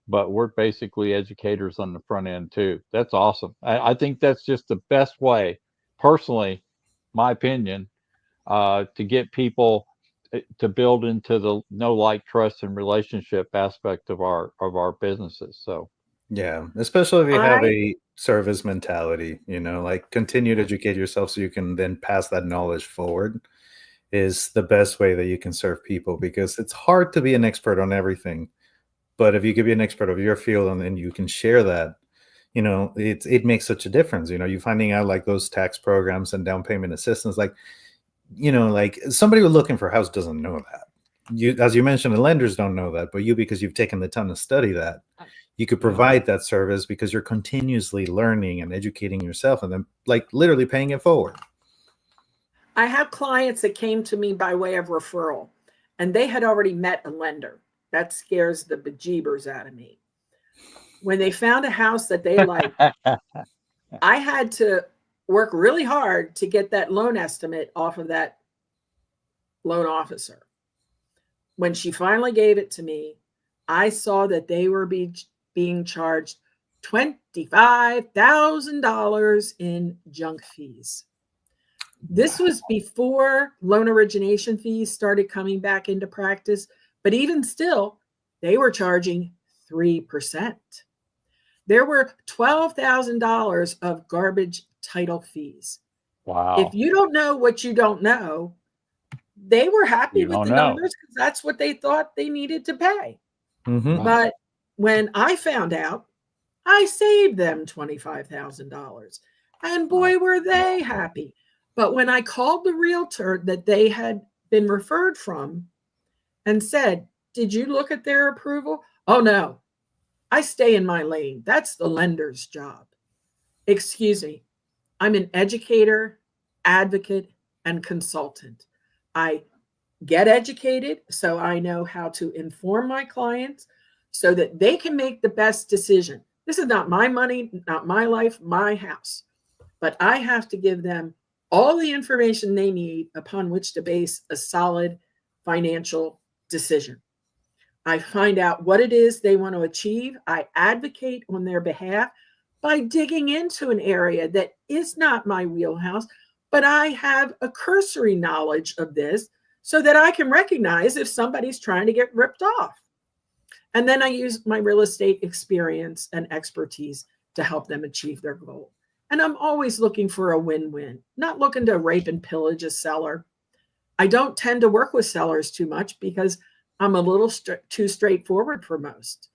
but we're basically educators on the front end too. That's awesome. I think that's just the best way, personally, my opinion, to get people to build into the know, like, trust, and relationship aspect of our businesses. So yeah, especially if you have a service mentality, like continue to educate yourself so you can then pass that knowledge forward is the best way that you can serve people, because it's hard to be an expert on everything. But if you could be an expert of your field and then you can share that, it makes such a difference. You finding out like those tax programs and down payment assistance, like somebody who's looking for a house doesn't know that. As you mentioned, the lenders don't know that, but because you've taken the time to study that, you could provide that service because you're continuously learning and educating yourself and then like literally paying it forward. I have clients that came to me by way of referral, and they had already met a lender. That scares the bejeebers out of me. When they found a house that they liked, I had to work really hard to get that loan estimate off of that loan officer. When she finally gave it to me, I saw that they were being charged $25,000 in junk fees. This was before loan origination fees started coming back into practice, but even still, they were charging 3%. There were $12,000 of garbage title fees. Wow. If you don't know what you don't know, they were happy with the numbers because that's what they thought they needed to pay. Mm-hmm. But when I found out, I saved them $25,000. And boy, were they happy. But when I called the realtor that they had been referred from and said, did you look at their approval? Oh, no. I stay in my lane. That's the lender's job. Excuse me. I'm an educator, advocate, and consultant. I get educated so I know how to inform my clients so that they can make the best decision. This is not my money, not my life, my house. But I have to give them all the information they need upon which to base a solid financial decision. I find out what it is they want to achieve. I advocate on their behalf by digging into an area that is not my wheelhouse, but I have a cursory knowledge of this so that I can recognize if somebody's trying to get ripped off. And then I use my real estate experience and expertise to help them achieve their goal. And I'm always looking for a win-win, not looking to rape and pillage a seller. I don't tend to work with sellers too much because I'm a little too straightforward for most.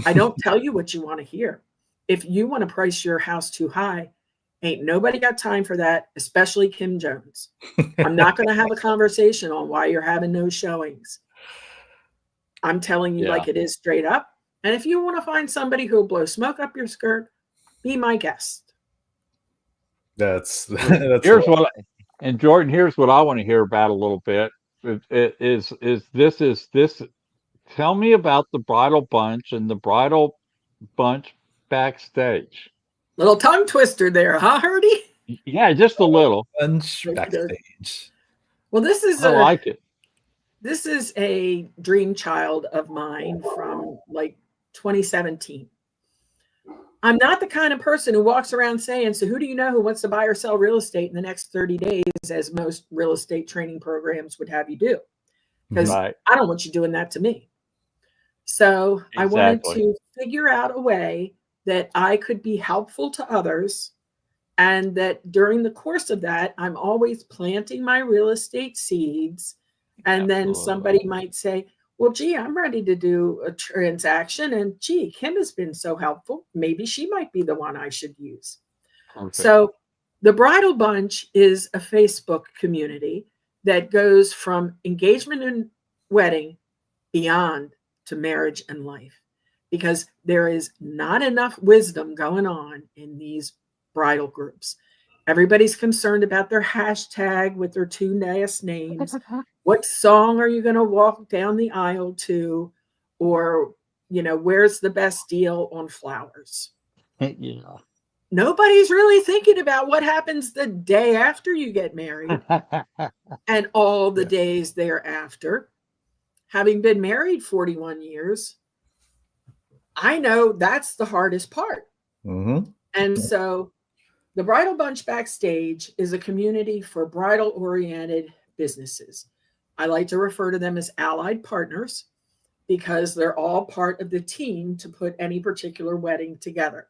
I don't tell you what you want to hear. If you want to price your house too high, ain't nobody got time for that, especially Kim Jones. I'm not going to have a conversation on why you're having no showings. I'm telling you like it is straight up. And if you want to find somebody who will blow smoke up your skirt, be my guest. That's here's what and Jordan, here's what I want to hear about a little bit. This tell me about the Bridal Bunch and the Bridal Bunch Backstage. Little tongue twister there, huh, Hardy? Yeah, just a little. Bunch Backstage. Well, this is I like it. This is a dream child of mine from like 2017. I'm not the kind of person who walks around saying, so who do you know who wants to buy or sell real estate in the next 30 days, as most real estate training programs would have you do? Because I don't want you doing that to me. So I wanted to figure out a way that I could be helpful to others, and that during the course of that, I'm always planting my real estate seeds. And then somebody might say, well, gee, I'm ready to do a transaction. And gee, Kim has been so helpful. Maybe she might be the one I should use. Perfect. So the Bridal Bunch is a Facebook community that goes from engagement and wedding beyond to marriage and life, because there is not enough wisdom going on in these bridal groups. Everybody's concerned about their hashtag with their two last names. What song are you going to walk down the aisle to? Or, you know, where's the best deal on flowers? Yeah. Nobody's really thinking about what happens the day after you get married and all the days thereafter. Having been married 41 years, I know that's the hardest part. Mm-hmm. And so the Bridal Bunch Backstage is a community for bridal-oriented businesses. I like to refer to them as allied partners because they're all part of the team to put any particular wedding together.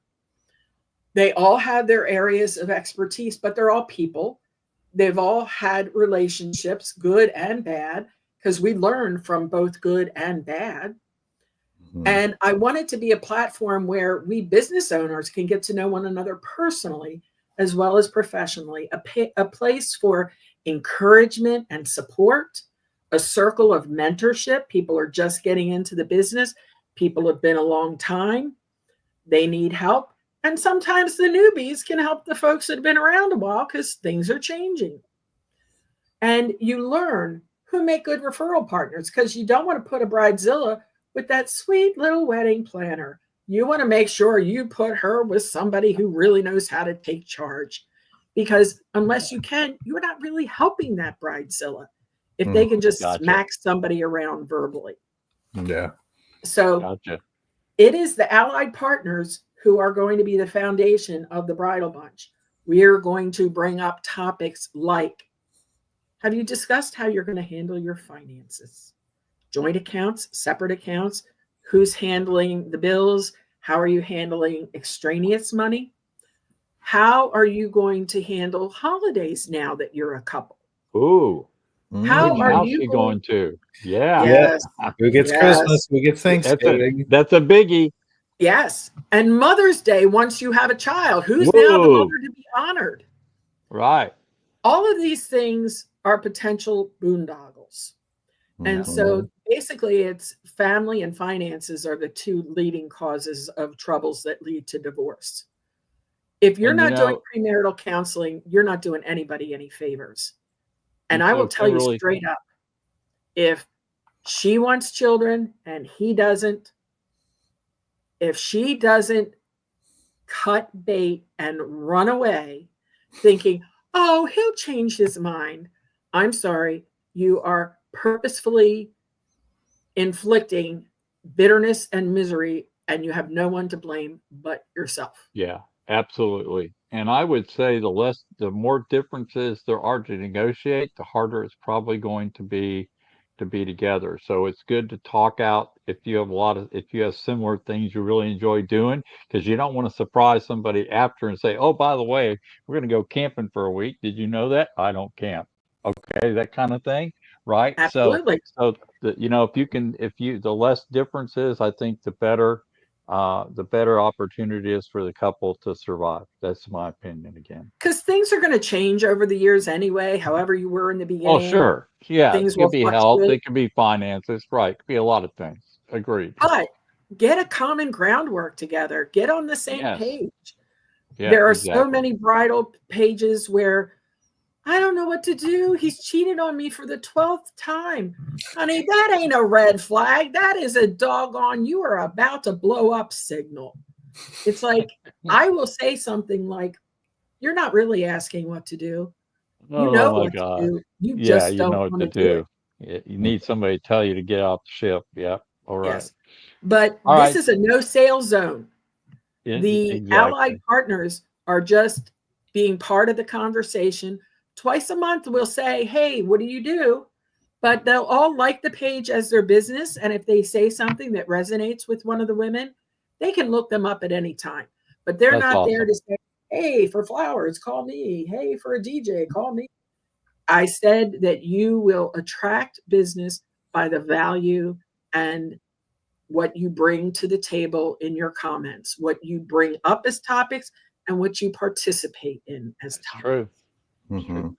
They all have their areas of expertise, but they're all people. They've all had relationships, good and bad, because we learn from both good and bad. Mm-hmm. And I want it to be a platform where we business owners can get to know one another personally as well as professionally, a place for encouragement and support, a circle of mentorship. People are just getting into the business. People have been a long time. They need help. And sometimes the newbies can help the folks that have been around a while because things are changing. And you learn who make good referral partners, because you don't want to put a bridezilla with that sweet little wedding planner. You want to make sure you put her with somebody who really knows how to take charge, because unless you can, you're not really helping that bridezilla if they can just smack somebody around verbally. Yeah. So it is the allied partners who are going to be the foundation of the Bridal Bunch. We are going to bring up topics like, have you discussed how you're going to handle your finances? Joint accounts, separate accounts, who's handling the bills? How are you handling extraneous money? How are you going to handle holidays now that you're a couple? Ooh. How are you going to? Yeah. Yes. Who gets Christmas? Who gets Thanksgiving? That's a biggie. Yes. And Mother's Day, once you have a child, who's now the mother to be honored? Right. All of these things are potential boondoggles. And so basically it's family and finances are the two leading causes of troubles that lead to divorce. If you're not doing premarital counseling, you're not doing anybody any favors. And I will tell you straight up, if she wants children and he doesn't, if she doesn't cut bait and run away thinking, oh, he'll change his mind, I'm sorry, you are purposefully inflicting bitterness and misery, and you have no one to blame but yourself. Yeah, absolutely. And I would say the more differences there are to negotiate, the harder it's probably going to be together. So it's good to talk out if you have similar things you really enjoy doing, because you don't want to surprise somebody after and say, oh, by the way, we're going to go camping for a week. Did you know that? I don't camp. Okay, that kind of thing. Right. Absolutely. So the less differences, I think the better opportunity is for the couple to survive. That's my opinion again. Because things are going to change over the years anyway, however you were in the beginning. Oh, sure. Yeah. Things it could be health. It could be finances. Right. It could be a lot of things. Agreed. But get a common groundwork together, get on the same page. Yeah, there are exactly. so many bridal pages where I don't know what to do. He's cheated on me for the 12th time. Honey, that ain't a red flag. That is a doggone, you are about to blow up signal. It's like, I will say something like, you're not really asking what to do. You know what to do. You just you know don't what want to to do it. do. You need somebody to tell you to get off the ship. Yeah. All right. Yes. But All this right. is a no sale zone. The Exactly. allied partners are just being part of the conversation. Twice a month, we'll say, hey, what do you do? But they'll all like the page as their business. And if they say something that resonates with one of the women, they can look them up at any time. But they're That's not there awesome. to say, hey, for flowers, call me. Hey, for a DJ, call me. I said that you will attract business by the value and what you bring to the table in your comments, what you bring up as topics, and what you participate in as topics. True. Mm-hmm. True.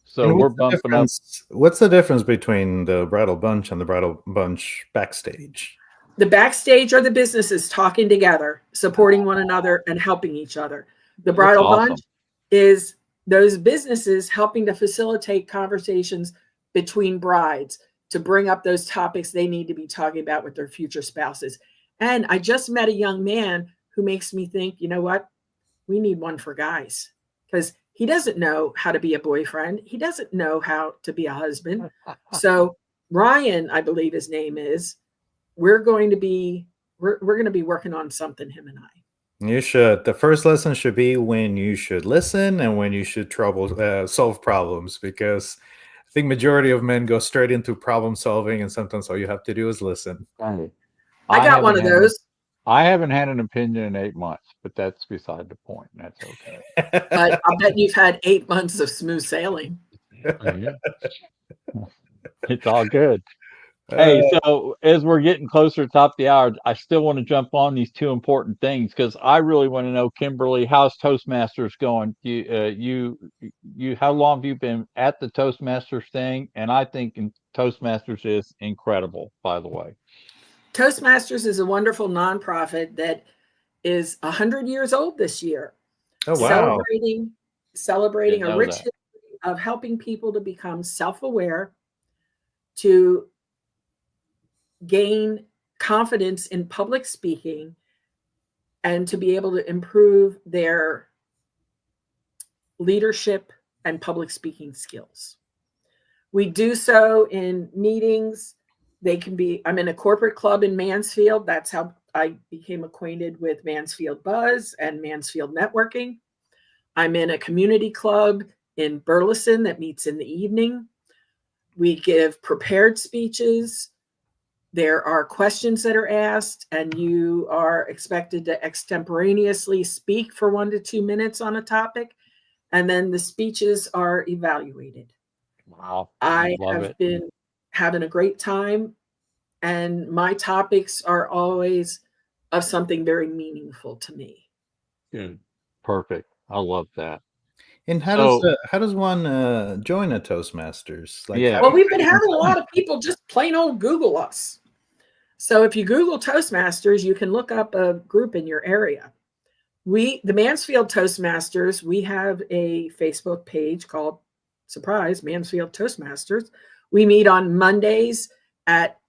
So and we're bumping up. What's the difference between the Bridal Bunch and the Bridal Bunch Backstage? The Backstage are the businesses talking together, supporting one another, and helping each other. The Bridal Bunch is those businesses helping to facilitate conversations between brides to bring up those topics they need to be talking about with their future spouses. And I just met a young man who makes me think, you know what? We need one for guys, because he doesn't know how to be a boyfriend. He doesn't know how to be a husband. So Ryan, I believe his name is, we're going to be working on something, him and I. You should. The first lesson should be when you should listen and when you should solve problems, because I think majority of men go straight into problem solving, and sometimes all you have to do is listen. I got one of those. I haven't had an opinion in 8 months, but that's beside the point. That's okay. But I bet you've had 8 months of smooth sailing. Yeah. It's all good. Hey, so as we're getting closer to the top of the hour, I still want to jump on these two important things, because I really want to know, Kimberly, how's Toastmasters going? How long have you been at the Toastmasters thing? And I think Toastmasters is incredible, by the way. Toastmasters is a wonderful nonprofit that is 100 years old this year. Oh, wow. Celebrating a rich history of helping people to become self-aware, to gain confidence in public speaking, and to be able to improve their leadership and public speaking skills. We do so in meetings. I'm in a corporate club in Mansfield. That's how I became acquainted with Mansfield Buzz and Mansfield Networking. I'm in a community club in Burleson that meets in the evening. We give prepared speeches. There are questions that are asked, and you are expected to extemporaneously speak for 1 to 2 minutes on a topic, and then the speeches are evaluated. Wow. I have been having a great time, and my topics are always of something very meaningful to me. Good. Perfect. I love that. And how does one join a Toastmasters? Well, we've been having a lot of people just plain old Google us. So if you Google Toastmasters, you can look up a group in your area. The Mansfield Toastmasters, we have a Facebook page called, surprise, Mansfield Toastmasters. We meet on Mondays at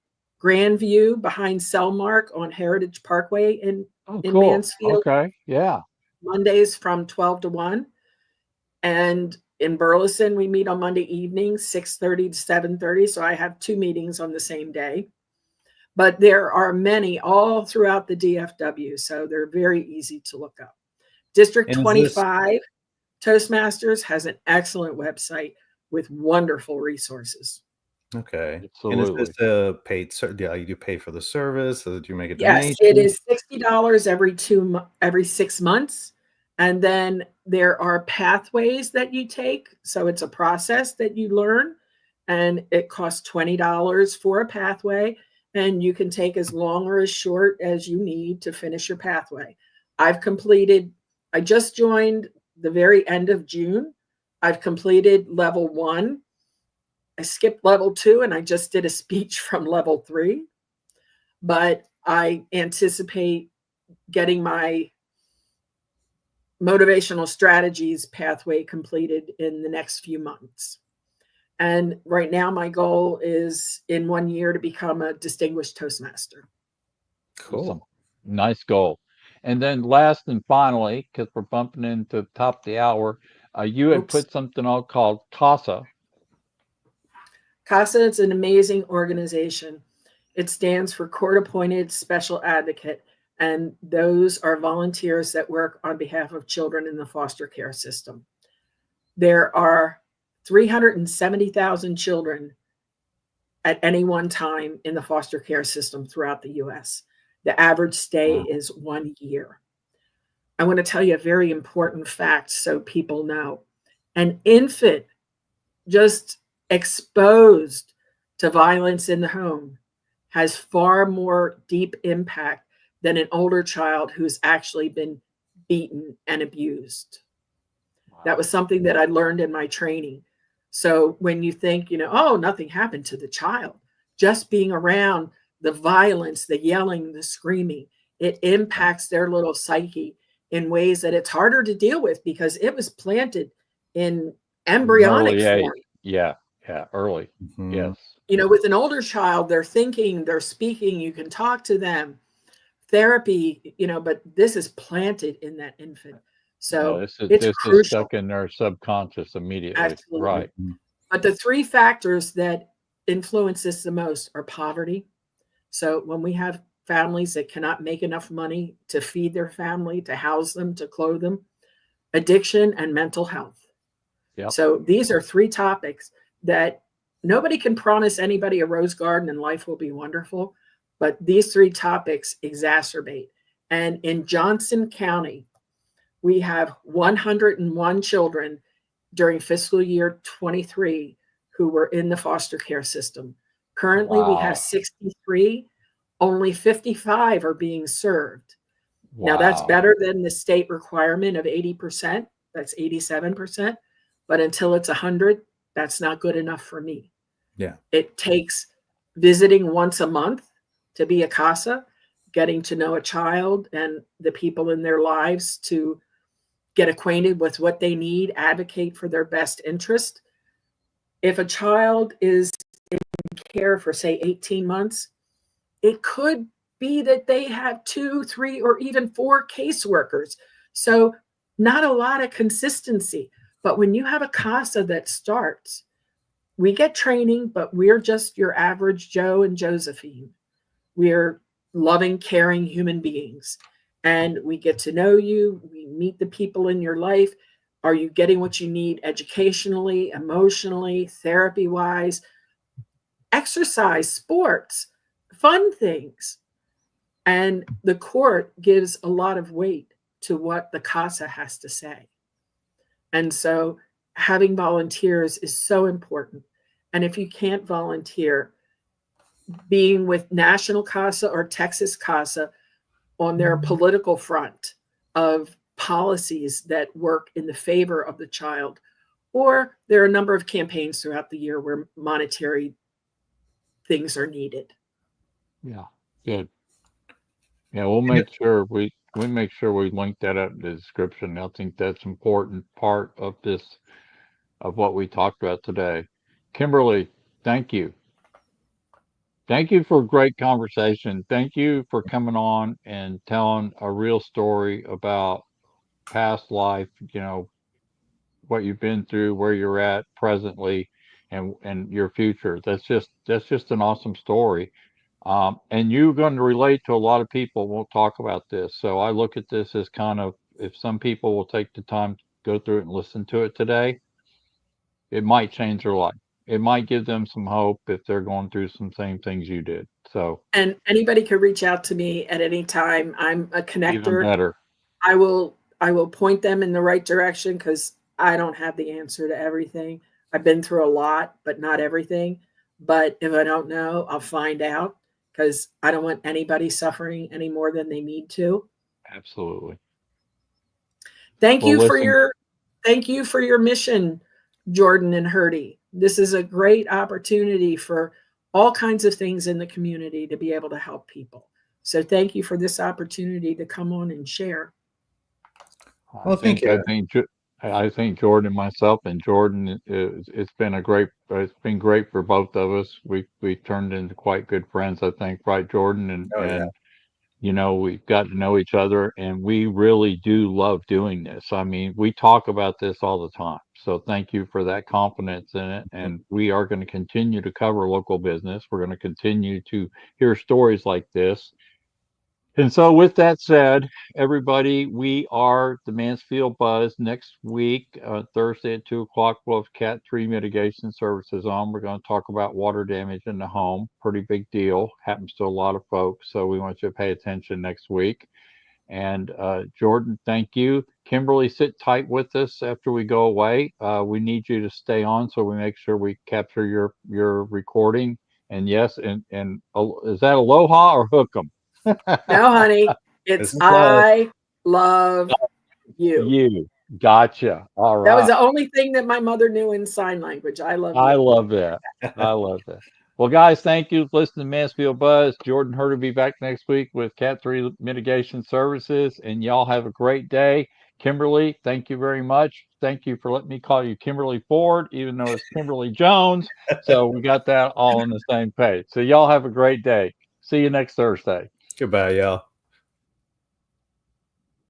Grandview behind Cellmark on Heritage Parkway in Mansfield. Okay, yeah. Mondays from 12 to 1. And in Burleson, we meet on Monday evenings, 6:30 to 7:30. So I have 2 meetings on the same day. But there are many all throughout the DFW, so they're very easy to look up. District 25 Toastmasters has an excellent website with wonderful resources. Okay. Absolutely. And is this a paid? Yeah, you pay for the service, or do you make a Yes, donation? it is $60 every 6 months, and then there are pathways that you take. So it's a process that you learn, and it costs $20 for a pathway, and you can take as long or as short as you need to finish your pathway. I just joined the very end of June. I've completed level 1. I skipped level 2, and I just did a speech from level 3. But I anticipate getting my motivational strategies pathway completed in the next few months. And right now, my goal is in 1 year to become a distinguished Toastmaster. Cool. Awesome. Nice goal. And then last and finally, because we're bumping into the top of the hour, you had put something out called CASA. CASA is an amazing organization. It stands for Court Appointed Special Advocate, and those are volunteers that work on behalf of children in the foster care system. There are 370,000 children at any one time in the foster care system throughout the U.S. The average stay is 1 year. I want to tell you a very important fact so people know. An infant just exposed to violence in the home has far more deep impact than an older child who's actually been beaten and abused. That was something that I learned in my training. So when you think, oh, nothing happened to the child, just being around the violence, the yelling, the screaming, it impacts their little psyche in ways that it's harder to deal with because it was planted in embryonic form. Yeah, early. Mm-hmm. Yes. With an older child, they're thinking, they're speaking, you can talk to them, therapy, but this is planted in that infant. So this it's crucial. is stuck in their subconscious immediately. Absolutely. Right. But the three factors that influence this the most are poverty. So when we have families that cannot make enough money to feed their family, to house them, to clothe them, addiction, and mental health. Yep. So these are three topics that nobody can promise anybody a rose garden and life will be wonderful, but these three topics exacerbate. And in Johnson County, we have 101 children during fiscal year 23 who were in the foster care system. Currently, we have 63. Only 55 are being served. Now, that's better than the state requirement of 80%. That's 87%. But until it's 100, that's not good enough for me. Yeah. It takes visiting once a month to be a CASA, getting to know a child and the people in their lives to get acquainted with what they need, advocate for their best interest. If a child is in care for, say, 18 months, it could be that they have 2, 3, or even 4 caseworkers. So not a lot of consistency. But when you have a CASA that starts, we get training, but we're just your average Joe and Josephine. We're loving, caring human beings. And we get to know you. We meet the people in your life. Are you getting what you need educationally, emotionally, therapy-wise? Exercise, sports, fun things. And the court gives a lot of weight to what the CASA has to say. And so having volunteers is so important. And if you can't volunteer, being with National CASA or Texas CASA on their political front of policies that work in the favor of the child, or there are a number of campaigns throughout the year where monetary things are needed. Yeah, good. Yeah, we'll make sure we make sure we link that up in the description. I think that's an important part of this, of what we talked about today. Kimberly, thank you. Thank you for a great conversation. Thank you for coming on and telling a real story about past life, what you've been through, where you're at presently, and your future. That's just an awesome story. And you're going to relate to a lot of people. We'll talk about this. So I look at this as kind of, if some people will take the time to go through it and listen to it today, it might change their life. It might give them some hope if they're going through some same things you did. So, and anybody can reach out to me at any time. I'm a connector. Even better. I will point them in the right direction because I don't have the answer to everything. I've been through a lot, but not everything. But if I don't know, I'll find out because I don't want anybody suffering any more than they need to. Absolutely. Thank you for your mission, Jordan and Herdy. This is a great opportunity for all kinds of things in the community to be able to help people. So thank you for this opportunity to come on and share. Well, thank you. I think Jordan and myself and Jordan, it's been great for both of us. We turned into quite good friends, I think, right, Jordan? And you know, we've got to know each other, and we really do love doing this. I mean, we talk about this all the time. So thank you for that confidence in it. And we are going to continue to cover local business. We're going to continue to hear stories like this. And so, with that said, everybody, we are the Mansfield Buzz. Next week, Thursday at 2 o'clock, we'll have Cat 3 mitigation services on. We're going to talk about water damage in the home. Pretty big deal. Happens to a lot of folks. So, we want you to pay attention next week. And Jordan, thank you. Kimberly, sit tight with us after we go away. We need you to stay on so we make sure we capture your recording. And yes, and is that aloha or hook 'em? No, honey, it's I love you. You. Gotcha. All right. That was the only thing that my mother knew in sign language. I love you. I love that. I love that. Well, guys, thank you for listening to Mansfield Buzz. Jordan Hurd will be back next week with Cat 3 Mitigation Services, and y'all have a great day. Kimberly, thank you very much. Thank you for letting me call you Kimberly Ford, even though it's Kimberly Jones. So we got that all on the same page. So y'all have a great day. See you next Thursday. Goodbye, y'all.